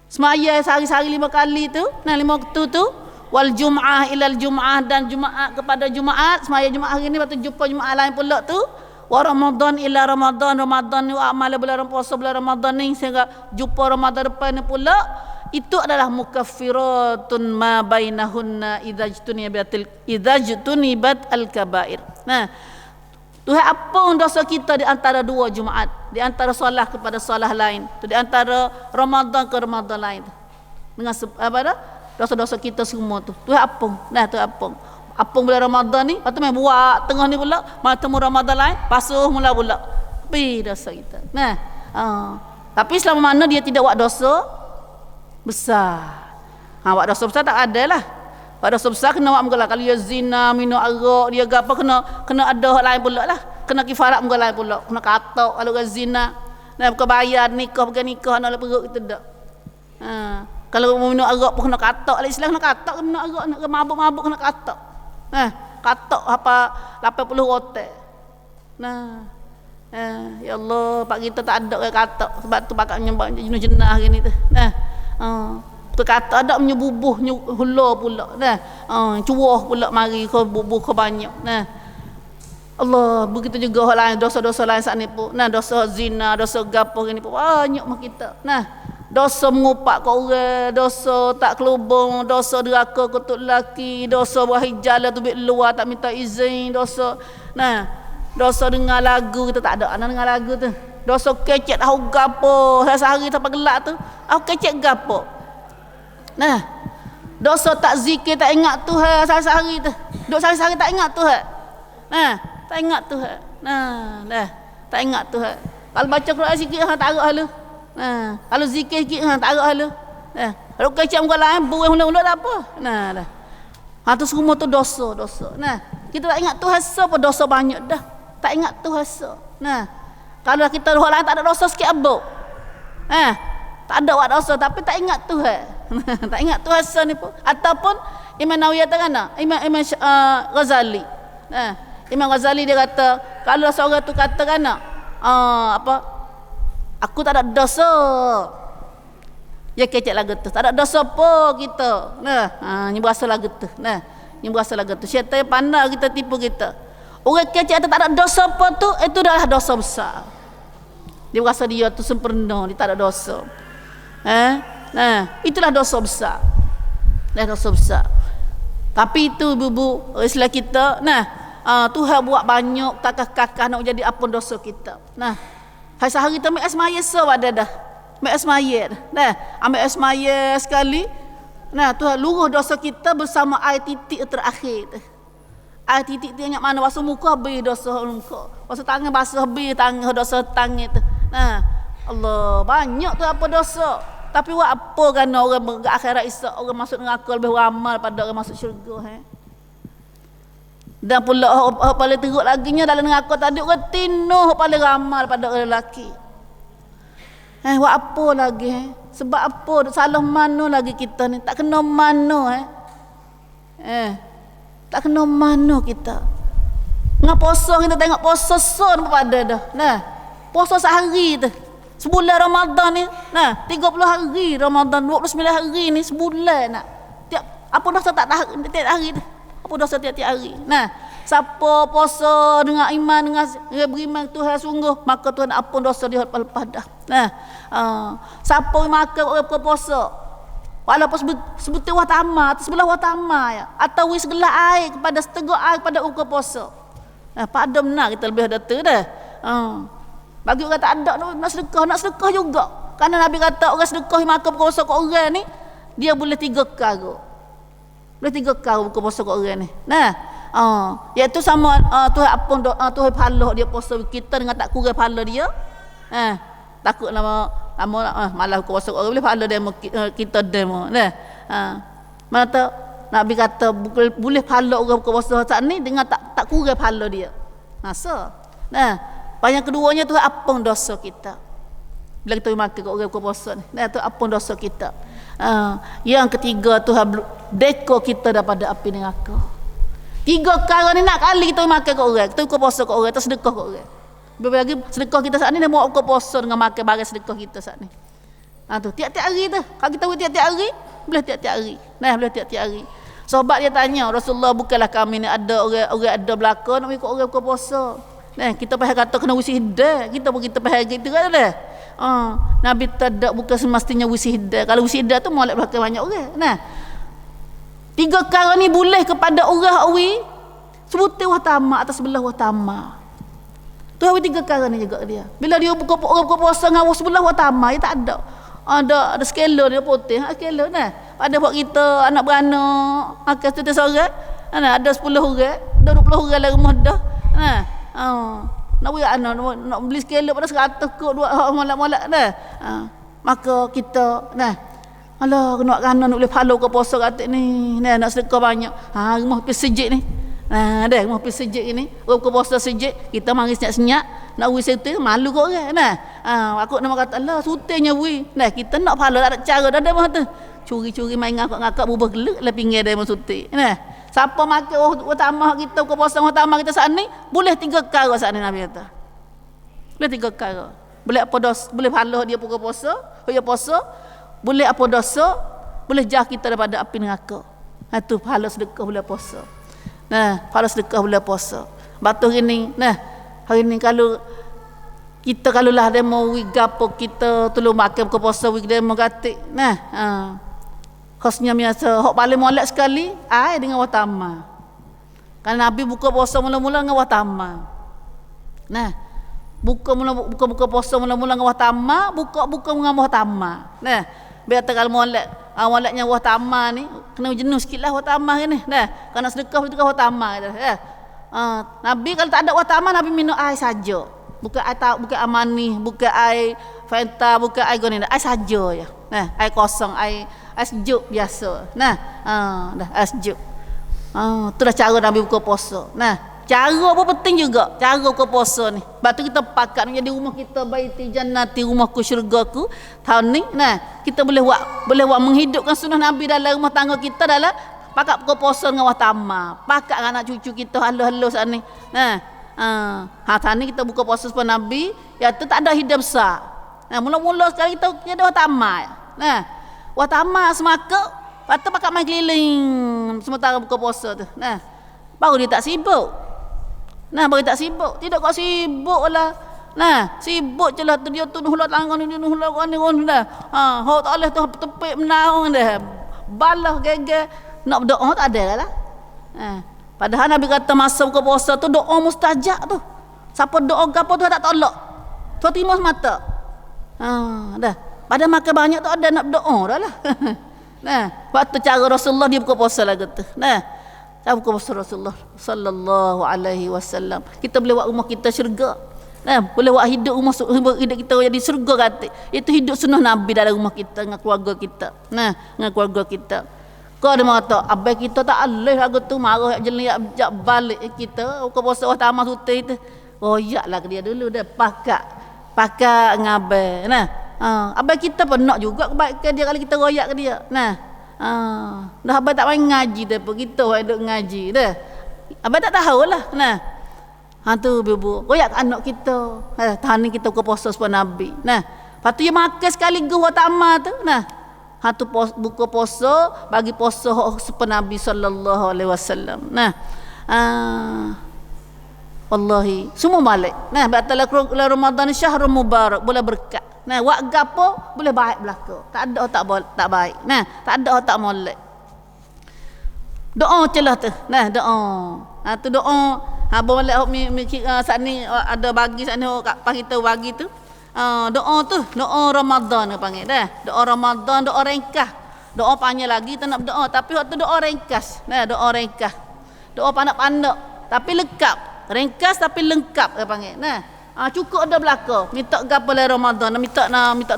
Semaya sehari-hari 5 kali tu, nah 5 waktu tu, wal jum'ah ilal jum'ah, dan Jumaat kepada Jumaat. Semaya Jumaat hari ni, lepas tu jumpa Jumaat lain pula tu. Wa Ramadan ila Ramadan, Ramadan ni amal bulan puasa bulan Ramadan ni, sehingga jumpa Ramadan depan ni pula. itu adalah mukaffiratun ma bainahunna idzajtunibat al-kabair. Nah, Tuhan apa dosa kita di antara dua Jumaat, di antara solah kepada solah lain, di antara Ramadan ke Ramadan lain. Dengan apa dah? Dosa-dosa kita semua tu. Tuhan apa? Nah, Tuhan apa? Apa bulan Ramadan ni, lepas tu main buat tengah ni pula, temu Ramadan lain, basuh mula pula. Pi dosa kita. Nah, tapi selama mana dia tidak buat dosa besar. Buat dosa besar tak ada lah. Buat dosa besar kena buat muka lah. Kalau dia zina, minum arak, dia apa kena ada hak lain pula lah. Kena kifarat muka lain pula. Kena katak kalau dia zina. Nah, bukan bayar nikah, bukan nikah nak perut kita tak. Kalau minum arak pun kena katak. Kalau Islam kena katak, kena minum arak, nak mabuk-mabuk kena katak. Katak apa 80 rotek. Nah, ya Allah, pak kita tak ada orang katak. Sebab tu pakak nyembah jenuh jenah gini tu. Nah, kata ada menyebubuh hula pula. Nah, cuah pula mari kau bubuh kau banyak. Nah, Allah, begitu juga orang lain, dosa-dosa lain saat ni pun. Nah, dosa zina, dosa gapo gini pun banyak mak kita. Nah, dosa mengupak kau orang, dosa tak kelubung, dosa deraka kutuk lelaki, dosa berhijala tu luar tak minta izin, dosa. Nah, dosa dengar lagu kita tak ada anak dengar lagu tu. Dosa kecek tahu gapo, sehari sampai gelap tu. Aku kecek gapo. Nah, dosa tak zikir, tak ingat Tuhan sehari-hari tu. Duk sehari-hari tak ingat Tuhan. Nah, tak ingat Tuhan. Nah, dah, tak ingat Tuhan. Kalau baca Quran sikit hang tak arah halu. Nah, kalau zikir sikit hang tak arah halu. Nah, kalau kecek muka lain buih mula-mula tak apa. Nah, dah. Tu semua tu dosa. Nah, kita tak ingat Tuhan apa dosa banyak dah. Tak ingat Tuhan. Nah, kalau kita orang lain tak ada dosa sikit abuk. Tak ada buat dosa tapi tak ingat Tuhan. Tak ingat Tuhan ni pun. Ataupun Imam Nawawi kata kan, Imam Ghazali. Imam Ghazali dia kata kalau seorang tu kata kan aku tak ada dosa. Ya kecek lagu tu. Tak ada dosa apa kita. Ni berasa lagu tu. Ni berasa lagu tu. Syaitan pandai kita tipu kita. Orang kecek tak ada dosa apa tu, itu adalah dosa besar. Dia berasa dia tu sempurna, dia tak ada dosa. Nah, itulah dosa besar. Dosa besar. Tapi itu ibu-ibu Islam kita, Tuhan buat banyak kakak-kakak nak jadi apa dosa kita. Nah, hari sehari kita ambil asmaya pada dah. Ambil asmaya. Nah, ambil asmaya sekali. Nah, Tuhan luruh dosa kita bersama air titik terakhir tu. Air titik tu yang mana basuh muka habis dosa muka. Basuh tangan basuh habis tangan dosa tangan tu. Nah, Allah, banyak tu apa dosa. Tapi buat apa kan orang berakhirat esok, orang masuk neraka lebih ramal pada orang masuk syurga. Dan pula hak paling teruk laginya dalam neraka tadi orang tinuh paling ramal pada orang lelaki. Buat apa lagi? Sebab apa? Salah mana lagi kita ni? Tak kena mana tak kena mana kita. Dengan puasa kita tengok puasa son pada dah. Nah, puasa sehari tu. Sebulan Ramadan ni, 30 hari Ramadan, 29 hari ni sebulan nak. Apa dosa tak tiap hari tu? Apa dosa tiap-tiap hari? Nah, siapa puasa dengan iman, dengan beriman Tuhan sungguh, maka Tuhan ampun dosa dia lepas dah. Nah, siapa makan orang berpuasa, walaupun sebutir watama, sebelah watama ya, atau segelas air kepada setengah air kepada orang puasa. Pada benar kita lebih ada tu dah. Bagi orang tak ada nak sedekah juga. Kerana Nabi kata orang sedekah makan puasa kat orang ni, dia boleh 3 kali. Boleh 3 kali buka puasa kat orang ni. Nah, iaitu sama Tuhan apun Tuhan pahala dia puasa kita dengan tak kurang pahala dia. Takut lama malah buka puasa kat orang boleh pahala demo kita demo. Nah, mana Nabi kata boleh pahala orang buka puasa saat ni dengan tak kurang pahala dia. Nah, yang keduanya tu apung dosa kita. Bila kita makan kat orang buka puasa ni, tu apung dosa kita. Yang ketiga tu deko kita daripada api neraka. 3 kali ni nak kali kita makan kat orang, kita buka puasa kat orang, kita sedekah kat orang. Lagi sedekah kita saat ni dia mau buka puasa dengan makan barang sedekah kita saat ni. Tu tiap-tiap hari tu. Kalau kita buat tiap-tiap hari, boleh tiap-tiap hari. Boleh tiap-tiap hari. Sahabat dia tanya, Rasulullah bukanlah kami ni ada orang ada belaka nak ikut orang buka puasa. Kita payah kata kena usi dah. Kita pun kita payah gitu kan dah. Nabi tak bukan semestinya wisidah. Kalau wisidah tu molek belakang banyak orang. Nah, 3 perkara ni boleh kepada orang awi sebutir wah tamak atas sebelah wah tamak. Tu awi 3 perkara ni juga dia. Bila dia buka puasa dengan sebelah wah tamak, dia tak ada. Ada skala dia putih, skala nah. Pada buat kita anak beranak, makan tu seorang, nah, ada 10 orang, ada 20 orang dalam rumah dah. Nah, nak buat anak nak beli skala pada 100 kot dua molek-molek dah. Maka kita nah alah nak kanan nak boleh follow ke puasa katik ni. Nah, nak sedekah banyak. Rumah pergi sejik ni. Dah rumah pergi sejik ni. Buka puasa sejik, kita mari senyap-senyap, nak wi setu malu kau orang. Nah. Aku nama kata Allah sutenya wi. Nah, kita nak follow tak ada cara dah ada mah tu. Curi-curi main ngakak-ngakak bubur geluk lah pinggir dia suti. Nah. Siapa makan utama kita buka puasa utama kita saat ni, boleh 3 perkara saat ni Nabi kata. Boleh 3 perkara. Boleh apa dosa, boleh follow dia buka puasa, dia puasa. Boleh apa dosa, boleh jah kita daripada api neraka. Itu pahala sedekah bulan puasa. Nah, pahala sedekah bulan puasa. Batu ini, nah, hari ni kalau kita lah demo wi gapo kita tolong makan buka puasa wi demo gatik. Nah, khasnya biasa hok paling molek sekali ai dengan watama. Kan Nabi buka puasa mula-mula dengan watama. Nah, buka puasa mula-mula dengan watama, buka dengan watama. Nah, biar kalau molek moleknya watama ni kena jenuh sikitlah watama ni. Nah, kerana sedekah watama kata. Nabi kalau tak ada watama, Nabi minum air saja. Bukan air bukan amani, bukan air Fanta, bukan air goni, air saja ya. Nah, air kosong, air sejuk biasa. Nah, dah air sejuk. Tu dah cara Nabi buka puasa. Nah, cara apa penting juga, cara buka puasa ni. Sebab tu kita pakat menjadi rumah kita baiti jannati, rumahku syurgaku. Tahun ni, nah, kita boleh buat menghidupkan sunnah Nabi dalam rumah tangga kita dalam pakat buka puasa dengan watama. Pakat dengan anak cucu kita halo-halo saat ni. Nah, saat ni kita buka puasa sebab Nabi, ya tu tak ada hidup besar. Nah, mula-mula sekali kita ada watama. Nah, watama semaka, lepas tu pakat main keliling sementara buka puasa tu. Nah, baru dia tak sibuk. Nah, baru tak sibuk. Tidak kau sibuk lah. Nah, sibuk je lah tu dia tu nuhlah tangan dia nuhlah kan dah. Hok tak boleh tu tepik menang dah. Balah geger nak berdoa tak ada lah. Padahal Nabi kata masa buka puasa tu doa mustajab tu. Siapa doa gapo tu tak tolak. Tu terima semata. Dah. Pada makan banyak tu ada nak berdoa dah lah. Nah, waktu cara Rasulullah dia buka puasa lagi tu. Nah, saya buka puasa Rasulullah sallallahu alaihi wasallam. Kita boleh buat rumah kita syurga. Nah, boleh buat hidup hidup kita jadi syurga kata. Itu hidup sunnah Nabi dalam rumah kita dengan keluarga kita. Nah, dengan keluarga kita. Kau ada kata, abai kita tak alih lagu tu marah jeliak jak balik kita buka puasa utama suti tu. Royaklah dia dulu dah pakat ngabai. Nah, abai kita pun nak juga kebaikan dia kalau kita royak ke dia. Nah, dah abai tak main ngaji dah pun kita duk ngaji dah. Abai tak tahulah. Nah, tu ibu royak anak kita. Tahun ni kita buka puasa sebab Nabi. Nah, lepas tu dia makan sekali gua utama tu. Nah, tu buka puasa bagi puasa sebab Nabi sallallahu alaihi wasallam. Nah, wallahi semua balik. Nah, batal Ramadan syahrul mubarak, boleh berkat. Nah, wak gapo boleh baik belaka. Tak ada tak baik. Nah, tak ada tak molek. Doa celah tu. Nah, doa. Tu doa. Boleh saat ni ada bagi saat ni pak kita bagi tu. Doa tu, doa Ramadan dia panggil dah. Doa Ramadan, doa ringkas. Doa panjang lagi tak nak berdoa, tapi waktu doa ringkas. Nah, doa ringkas. Doa panak-panak tapi lengkap. Ringkas tapi lengkap dia panggil. Nah, cukup ada belaka. Minta gapo le Ramadan, minta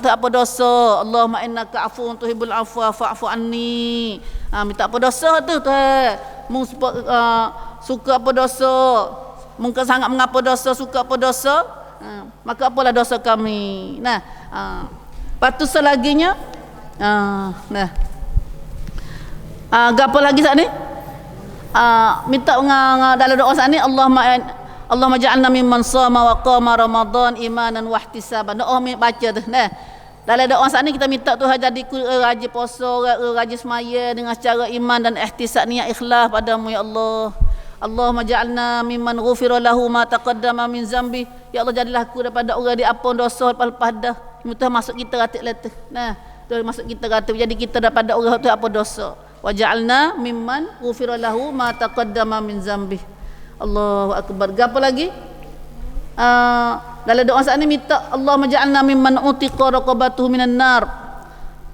tu apa dosa. Allahumma innaka afuwun tuhibbul afwa fa'fu anni. Minta apa dosa tu Tuhan. Mung suka apa dosa. Mungkin sangat mengapa dosa, suka apa dosa. Maka apalah dosa kami. Nah, patu selaginya nah. Gapo lagi saat ni? Minta dalam doa saat ni Allahumma ja'alna mimman shama wa qama Ramadan imanan wa ihtisaban. Doa baca tu. Nah, dalam doa saat ni kita minta Tuhan jadi rajin puasa, rajin semaya dengan secara iman dan ihtisab, niat ikhlas padamu ya Allah. Allahumma ja'alna mimman ghufira lahu ma taqaddama min zambi. Ya Allah, jadilah aku daripada orang diampun dosa lepas dah. Itu masuk kita ratik letak. Nah, tu masuk kita ratik. Jadi kita daripada orang tu apa dosa. Wa ja'alna mimman ghufira lahu ma taqaddama min zambi. Allahu akbar. Gapo lagi? Dalam doa saat ni minta Allahumma ja'alna mimman utiqa raqabatuhu minan nar.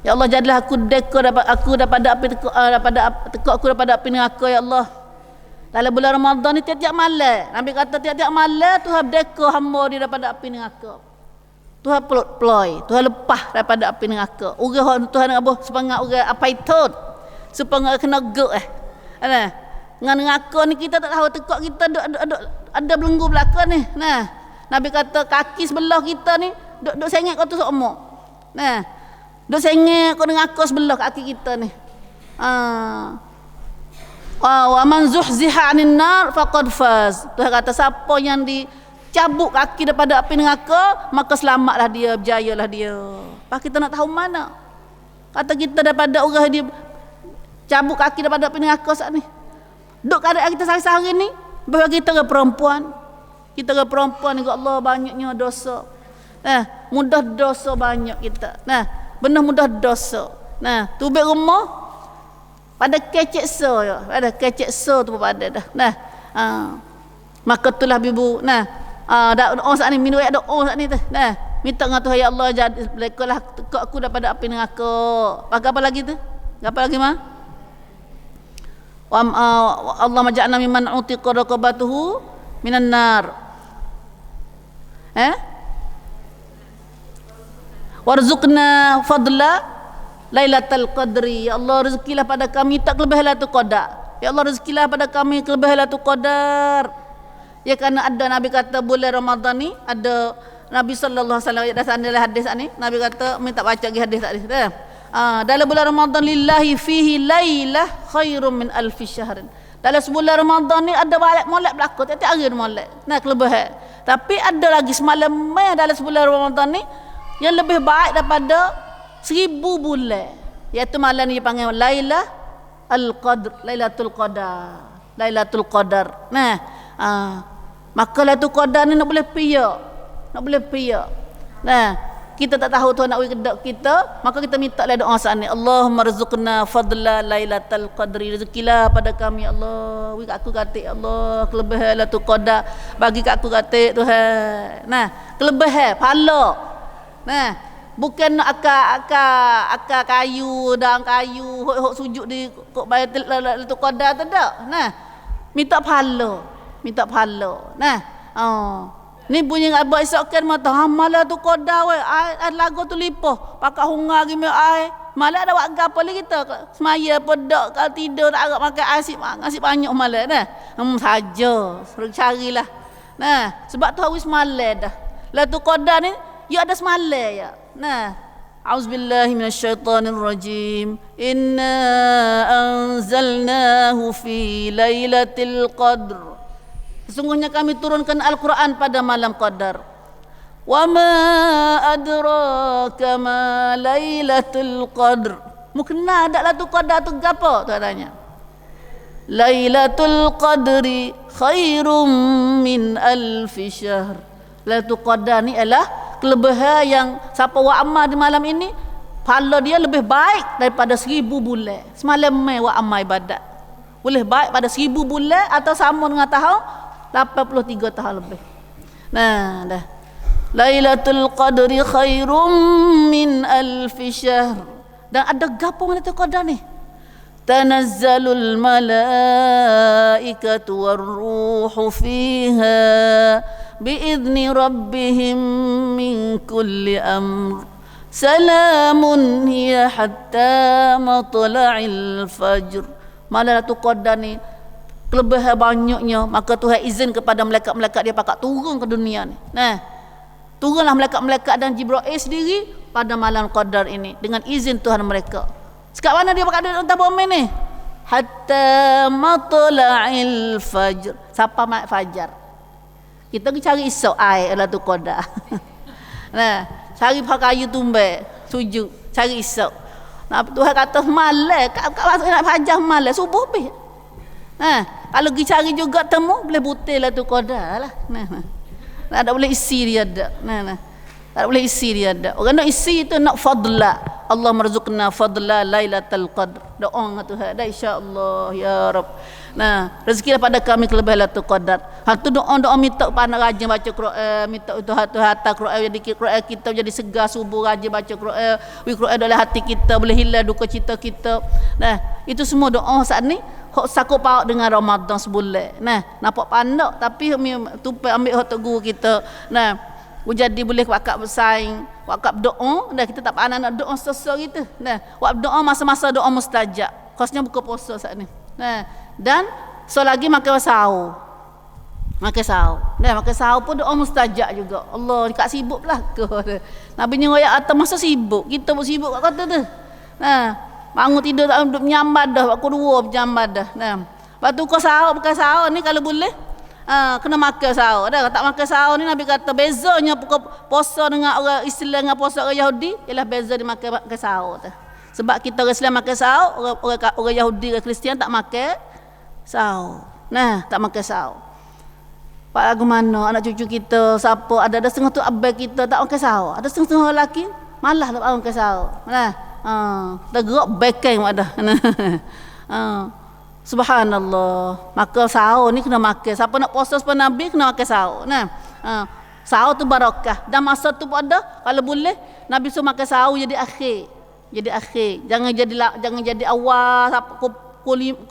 Ya Allah, jadilah aku deka daripada api teka aku daripada api neraka ya Allah. Dalam bulan Ramadan ni tiap-tiap malam, Nabi kata tiap-tiap malam Tuhan deka hamba dia daripada api neraka. Tuhan pelot Tuhan lepas daripada api neraka. Orang Tuhan apa sepangat orang apa itu? Sepangat kena gek Nah, dengan neraka ni kita tak tahu tekak kita ada belenggu belakang ni. Nah, Nabi kata kaki sebelah kita ni duk sengit kau tu sokmo. Nah, duk sengit kau neraka sebelah kaki kita ni. Wa man zuhziha 'anil nar faqad faz. Tuhan kata siapa yang dicabut kaki daripada api neraka, maka selamatlah dia, berjayalah dia. Pak kita nak tahu mana? Kata kita daripada orang dia cabut kaki daripada api neraka saat ni. Duk keadaan kita sehari-hari ni, bagi kita ke perempuan. Kita ke perempuan ni, Allah banyaknya dosa. Mudah dosa banyak kita. Benar mudah dosa. Tubik rumah pada kecek so ya. Pada kecek so tu pada dah. Maka itulah ibu. Dak doa saat ni minum air doa saat ni tu. Minta dengan Tuhan ya Allah jadi lekalah tekak aku daripada api neraka. Pakai apa lagi tu? Apa lagi mah? Allah maja'na mimman utiqa raqabatuhu minan nar. Warzuqna fadla Lailatul Qadri. Ya Allah, rezekilah pada kami tak kelebihan Lailatul Qadar. Ya Allah, rezekilah pada kami kelebihan Lailatul Qadar. Ya, kerana ada Nabi kata bulan Ramadan ni ada Nabi sallallahu alaihi wasallam dah sandalah hadis ni. Nabi kata minta baca lagi hadis tadi. Dalam bulan Ramadan lillahi fihi lailah khairum min alfi syahrin. Dalam sebulan Ramadan ni ada balik molek berlaku tiap-tiap hari molek. Kelebihan. Tapi ada lagi semalam dalam sebulan Ramadan ni yang lebih baik daripada 1000 bulan, iaitu malam ni dipanggil Lailatul Qadar. Lailatul Qadar. Maka Lailatul Qadar ni nak boleh piyak. Kita tak tahu Tuhan nak bagi kedap kita, maka kita minta doa saat ni. Allahumma rzuqna fadla Lailatul Qadri. Rezekilah pada kami ya Allah. Bagi aku katik ya Allah kelebihan Lailatul Qadar. Bagi kat aku katik Tuhan. Kelebihan pahala. Bukan nak akak kayu, daun kayu, hok sujud di kok Lailatul Qadar tu tak. Minta pahala. Ni bunyi abang esokkan mata malah tu Qadar we. Ai lagu tu lipoh. Pakai hungar gi ai. Malah ada buat gapo lagi kita. Semaya pedak kalau tidur tak agak makan asyik banyak malah saja. Suruh carilah. Sebab tu hari semalam dah. Lailatul Qadar ni ya ada semalam ya. Auzubillahi minasyaitonir rajim. Inna anzalnahu fi lailatul qadr. Sesungguhnya kami turunkan Al-Quran pada malam Qadar. Wa ma adraka ma lailatul qadr. Mukna ada Lailatul Qadar tu gapo tu tanya. Lailatul qadri khairum min alfi syahr. Lailatul Qadar ni ialah kelebihan yang siapa wa amal di malam ini pahala dia lebih baik daripada 1000 bulan. Semalam wa amal ibadat boleh baik pada 1000 bulan atau sama dengan tahun 83 tahun lebih. Dah Lailatul Qadri khairum min alfi syahr. Dan ada gapo Lailatul Qadar ni? Tanazzalul malaikatu warruhu fiha biizni rabbihim min kulli amr. Salamun hiya hatta matla'il fajr. Malam Lailatul Qadar ni kelebihan banyaknya, maka Tuhan izin kepada malaikat-malaikat dia pakat turun ke dunia ni. Turunlah malaikat-malaikat dan Jibril sendiri pada malam Qadar ini dengan izin Tuhan mereka. Sekat mana dia pakat duduk atas bumi ni? Hatta matla'il fajr. Sampai mat fajar. Kita pergi cari esok air Lailatul Qadar. Cari pakai kayu tumbek, sujud, cari esok. Tuhan kata malam, kat masuk nak fajar malam, subuh habis. kalau pergi cari juga temu boleh butil lah tu qadar lah. Nah, tak boleh isi dia ada. Tak boleh isi dia ada. Orang nak isi tu nak fadla. Allah marzuqna fadla lailatul qadr. Doa dengan Tuhan dah insya-Allah ya Rabb. Nah, rezeki daripada kami kelebihan Lailatul Qadar. Hal tu doa minta pada rajin baca Quran, minta Tuhan hatta Quran jadi Quran kita jadi segar subuh rajin baca Quran. Quran dalam hati kita boleh hilang duka cita kita. Nah, itu semua doa saat ni hok sakut paut dengan Ramadan sebulan. Nah, nampak pandak tapi tupai ambil hak guru kita. Nah, jadi boleh wakak bersaing, wakak doa, dah kita tak pandai nak doa sesuatu gitu. Nah, waktu doa masa-masa doa mustajab. Khasnya buka puasa saat ni. Nah, dan so lagi makan sahur. Makan sahur. Nah, makan sahur pun doa mustajab juga. Allah dekat sibuk lah ke. Nabi nya royak atas masa sibuk. Kita pun sibuk kat kata tu. Nah, bangun tidur tak duduk menyambat dah, waktu dua menyambat dah. Nah, waktu kau sahur makan sahur ni kalau boleh kena makan sahur. Dah tak makan sahur ni Nabi kata bezanya puasa dengan orang Islam dengan puasa orang Yahudi ialah beza dia makan sahur tu. Sebab kita orang Islam makan sahur, orang Yahudi orang Kristian tak makan sahur. Nah, tak makan sahur. Pak lagu mana anak cucu kita siapa ada setengah tu abang kita tak makan sahur. Ada setengah lelaki malah tak makan sahur. Nah, dah gerak bekeng ada. Subhanallah. Maka sahur ni kena makan. Siapa nak puasa sepanjang Nabi kena makan sahur. Nah, sahur tu barakah. Dan masa tu pun ada kalau boleh Nabi suruh makan sahur jadi akhir. Jadi akhir. Jangan jadi awal pukul 2,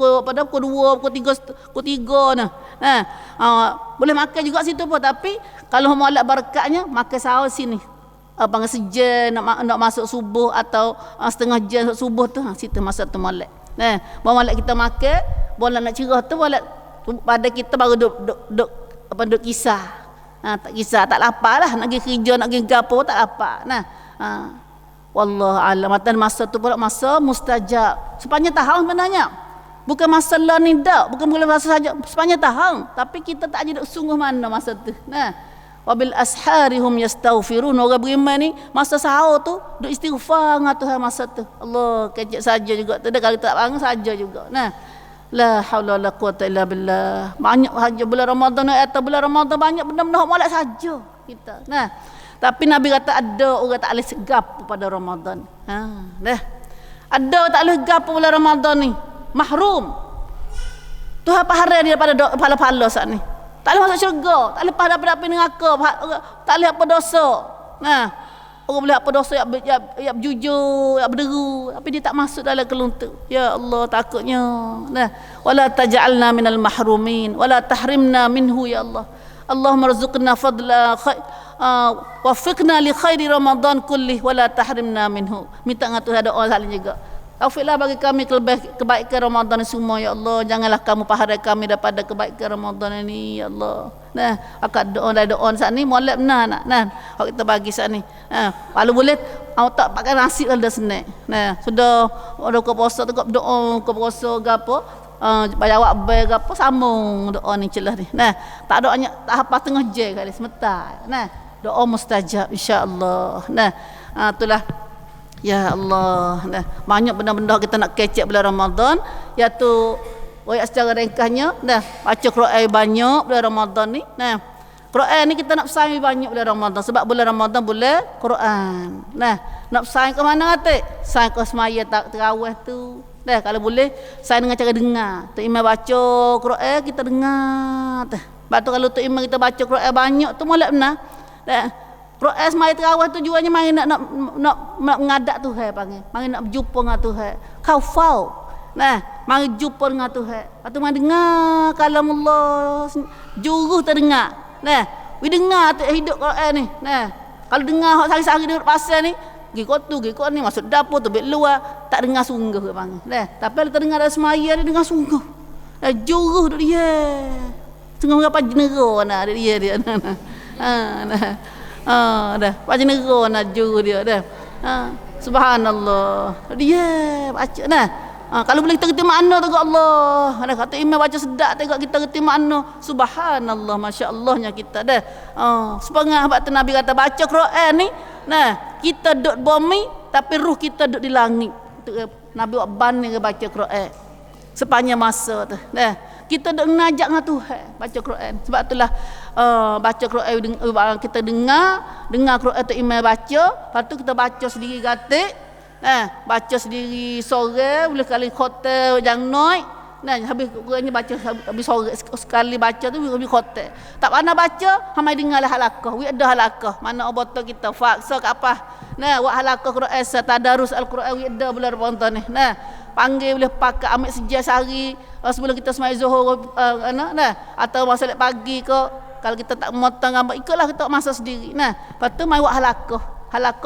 pukul 3 nah. Boleh makan juga situ pun tapi kalau molek barakatnya makan sahur sini. Abang sejam nak masuk subuh atau setengah jam subuh tu situ masa tu molek. Nah, molek kita makan, bola nak cerah tu molek pada kita baru duk kisah. Tak kisah tak lapar lah nak pergi kerja nak pergi gapo tak lapar. Nah, wallahu alam. Masa tu pula masa mustajab. Sepanjang tahun sebenarnya. Bukan masa ni dak, bukan masa saja sepanjang tahun, tapi kita tak ada sungguh mana masa tu. Nah, wabil asharihum yastaghfirun. Orang beriman ni masa sahur tu duk istighfar dengan Tuhan masa tu. Allah kecek saja juga tu. Kalau tak bangun saja juga. Nah, la haula wala quwata illa billah. Banyak saja bulan Ramadan atau bulan Ramadan banyak benda-benda molek saja kita. Nah, tapi Nabi kata ada orang tak boleh segap pada Ramadan. Dah. Ada tak boleh segap bulan Ramadan ni. Mahrum. Tuhan pahala dia daripada pahala-pahala saat ni. Tak boleh masuk syurga, tak boleh pada api neraka, tak boleh apa dosa. Nah, orang boleh apa dosa yang jujur, yang berderu, tapi dia tak masuk dalam keluntuk. Ya Allah, takutnya. Nah, wala taj'alna minal mahrumin, wala tahrimna minhu ya Allah. Allahumma rzuqna fadla wafiqna li khairi Ramadan kullih wala tahrimna minhu. Minta dengan Tuhan doa saling juga. Taufiklah bagi kami kebaikan Ramadan ini semua ya Allah. Janganlah kamu pahala kami daripada kebaikan Ramadan ini ya Allah. Nah, akak doa saat ni molek benar nak. Nah, kalau kita bagi saat ni. Kalau boleh awak tak pakai nasi lah dah snack. Nah, sudah ada ke puasa tu doa ke puasa gapo. Bayar awak bayar gapo sambung doa ni celah ni. Nah, tak doanya tak apa tengah je kali sebentar. Nah, doa mustajab insya-Allah. Nah, itulah ya Allah. Nah, banyak benda-benda kita nak kecek bulan Ramadan iaitu royak secara ringkasnya dah baca Quran banyak bulan Ramadan ni. Nah, Quran ni kita nak bersaing banyak bulan Ramadan sebab bulan Ramadan bulan Quran. Nah, nak bersaing ke mana kata? Saing ke semaya tarawih tu. Dah kalau boleh saing dengan cara dengar. Tok Imam baca Quran kita dengar. Sebab tu kalau Tok Imam kita baca Quran banyak tu molek benar. Dah Quran semaya tarawih tujuannya mari nak mengadap Tuhan panggil. Mari nak berjumpa dengan Tuhan. Khaufau. Nah, mari jumpa dengan Tuhan. Lepas mari dengar kalam Allah. Juruh terdengar. Nah, we dengar hidup Quran ni. Nah, kalau dengar hak sehari-hari duduk pasal ni, pergi kot ni masuk dapur tu beg luar, tak dengar sungguh ke panggil. Nah, tapi kalau terdengar dalam semaya ni dengar sungguh. Juruh duk dia. Tengah berapa jenera nak dia. Dah baca negara nak juru dia dah. Subhanallah. Dia baca nah. Kalau boleh kita reti makna tu Allah. Dah kata Imam baca sedap tengok kita reti makna. Subhanallah, masya-Allahnya kita dah. Sepengah waktu Nabi kata baca Quran ni, nah, kita duduk bumi tapi ruh kita duduk di langit. Nabi buat ban ni baca Quran sepanjang masa tu. Dah. kita nak ngajak dengan Tuhan baca Quran. Sebab itulah baca Quran kita dengar Quran tu imam baca, lepas tu kita baca sendiri gatik. Baca sendiri sore, boleh kali khotel jangan noi. Habis kurangnya baca habis sore sekali baca tu habis khotel. Tak pandai baca, hamai dengarlah halaqah. Wi ada halaqah. Mana oboto kita faksa ke apa? Buat halaqah Quran tadarus al-Quran wi ada bulan Ramadan ni. Panggil boleh pakai ambil sejak sehari sebelum kita sembahyang Zuhur atau masa pagi ke. Kalau kita tak memotong gambar ikutlah kita masa sendiri. Lepas tu mai buat halaqah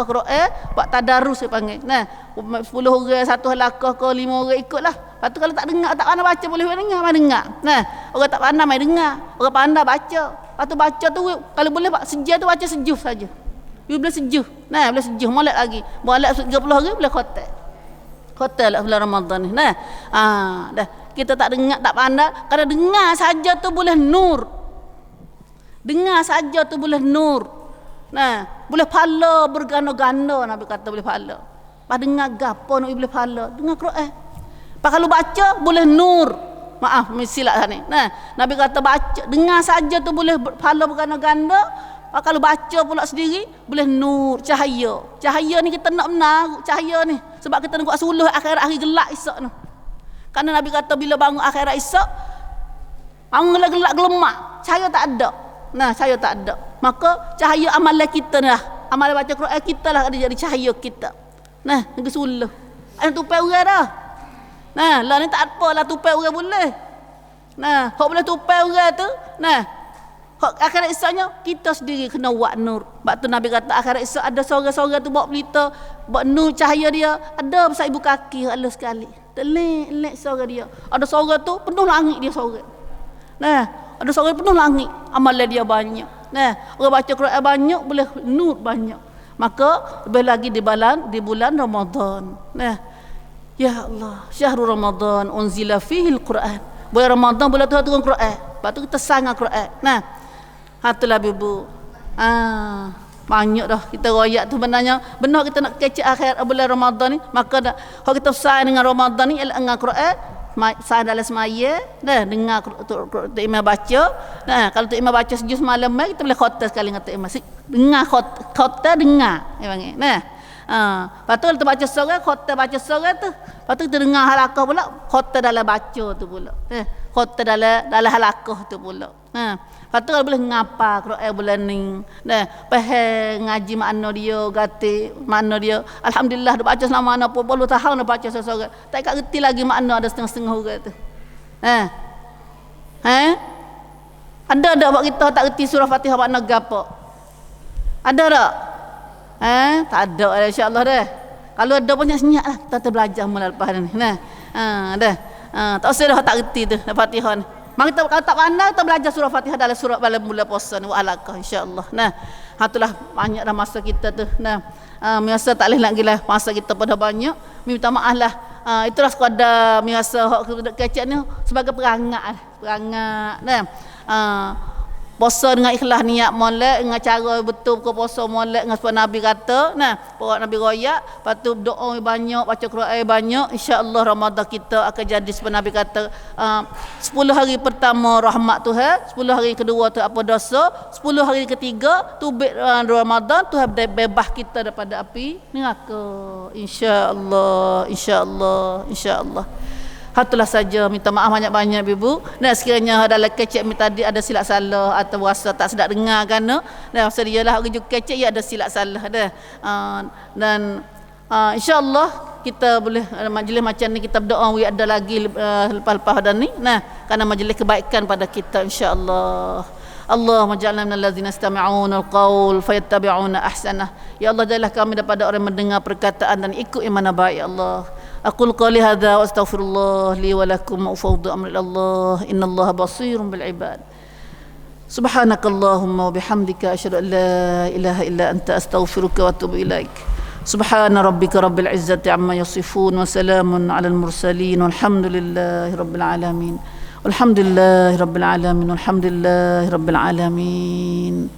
Quran buat tadarus dia panggil. 10 orang satu halaqah ke 5 orang ikutlah. Lepas tu kalau tak dengar tak pandai baca boleh dengar mai dengar. Orang tak pandai mai dengar, orang pandai baca. Lepas tu baca tu kalau boleh sejak tu baca sejuh saja. Dia boleh sejuh. Boleh sejuh molek lagi. Molek 30 hari boleh khotel lah bulan Ramadan ni. Dah kita tak dengar tak pandai, kalau dengar saja tu boleh nur. Dengar saja tu boleh nur. Boleh pahala berganda-ganda Nabi kata boleh pahala. Pas dengar gapo nak boleh pahala? Dengar Quran. Pas kalau baca boleh nur. Maaf silap sana. Nabi kata baca, dengar saja tu boleh pahala berganda-ganda. Kalau baca pula sendiri boleh nur, cahaya. Cahaya ni kita nak benar cahaya ni. Sebab kita nak buat suluh akhirat hari gelap esok ni. Kerana Nabi kata bila bangun akhirat esok gelap gelemak, cahaya tak ada. Cahaya tak ada. Maka cahaya amalan kita ni lah. Amalan baca Quran kita lah ada jadi cahaya kita. Nak suluh. Ada tupai orang dah. Lah ni tak apa lah tupai orang boleh. Hak boleh tupai orang tu, akhirat esoknya kita sendiri kena buat nur. Sebab tu Nabi kata akhirat esok ada seorang-seorang tu bawa pelita, buat nur cahaya dia ada besar ibu kaki halus sekali. Telik seorang dia. Ada seorang tu penuh langit dia seorang. Ada seorang penuh langit, amalan dia banyak. Orang baca Quran banyak boleh nur banyak. Maka lebih lagi di bulan Ramadan. Ya Allah, syahrul Ramadan unzila fihi al-Quran. Bulan Ramadan bulan Tuhan turun Quran. Lepas tu kita sangat Quran. Itulah ibu. Banyak dah kita royak tu benarnya. Benar kita nak kecek akhir bulan Ramadan ni, maka dah kalau kita sayang dengan Ramadan ni ialah dengan Quran, sayang dalam semaya, dengar Tok Imam baca. Kalau Tok Imam baca sejus malam mai kita boleh khotel sekali dengan Tok Imam. Dengar khotel dengar dia panggil. Lepas tu kita baca surah, khotel baca surah tu. Lepas tu kita dengar halaqah pula, khotel dalam baca tu pula. Khotel dalam halaqah tu pula. Lepas tu kalau boleh ngapa Quran bulan ni. Faham ngaji makna dia, gati makna dia. Alhamdulillah dah baca selama mana pun 10 tahun dah baca surah. Tak kat reti lagi makna ada setengah-setengah orang tu. Ada buat kita tak reti surah Fatihah makna gapo? Ada tak? Tak ada insya-Allah dah. Kalau ada pun senyap lah kita belajar mula lepas ni. Dah. Tak usah dah tak reti tu Fatihah ni. Maka kita kalau tak pandai kita belajar surah Fatihah dalam surah dalam bulan puasa ni wa alaqah insya-Allah. Itulah banyak dah masa kita tu. Biasa tak boleh nak gila masa kita pada banyak. Minta maaf lah. Itulah sekadar biasa hak kecek ni sebagai perangat. Puasa dengan ikhlas niat molek dengan cara betul ke puasa molek dengan sebab Nabi kata bawa Nabi royak, lepas tu doa banyak, baca Quran banyak, insya-Allah Ramadan kita akan jadi sebab Nabi kata 10 hari pertama rahmat Tuhan, 10 hari kedua tu apa dosa, 10 hari ketiga tubik Ramadan Tuhan bebas kita daripada api neraka, insya-Allah. Itulah saja, minta maaf banyak-banyak ibu. Sekiranya dalam kecek mi tadi ada silap salah atau rasa tak sedap dengar kan. Masa dia lah rujuk kecek ya ada silap salah dah. Dan insya-Allah kita boleh majlis macam ni kita berdoa ada lagi lepas-lepas dah ni. Kerana majlis kebaikan pada kita insya-Allah. Allahumma ja'alna minal ladzina yastami'una al-qaul fayattabi'una ahsanah. Ya Allah jadilah kami daripada orang mendengar perkataan dan ikut yang mana baik ya Allah. Aqul qali hadza wa astaghfirullah li wa lakum wa ufawwidu amri ilallah innallaha basirun bil ibad. Subhanakallahumma wa bihamdika asyhadu an la ilaha illa anta astaghfiruka wa atubu ilaik. Subhana rabbika rabbil izzati amma yasifun wa salamun alal mursalin walhamdulillahi rabbil alamin. Walhamdulillahi rabbil alamin. Walhamdulillahi rabbil alamin.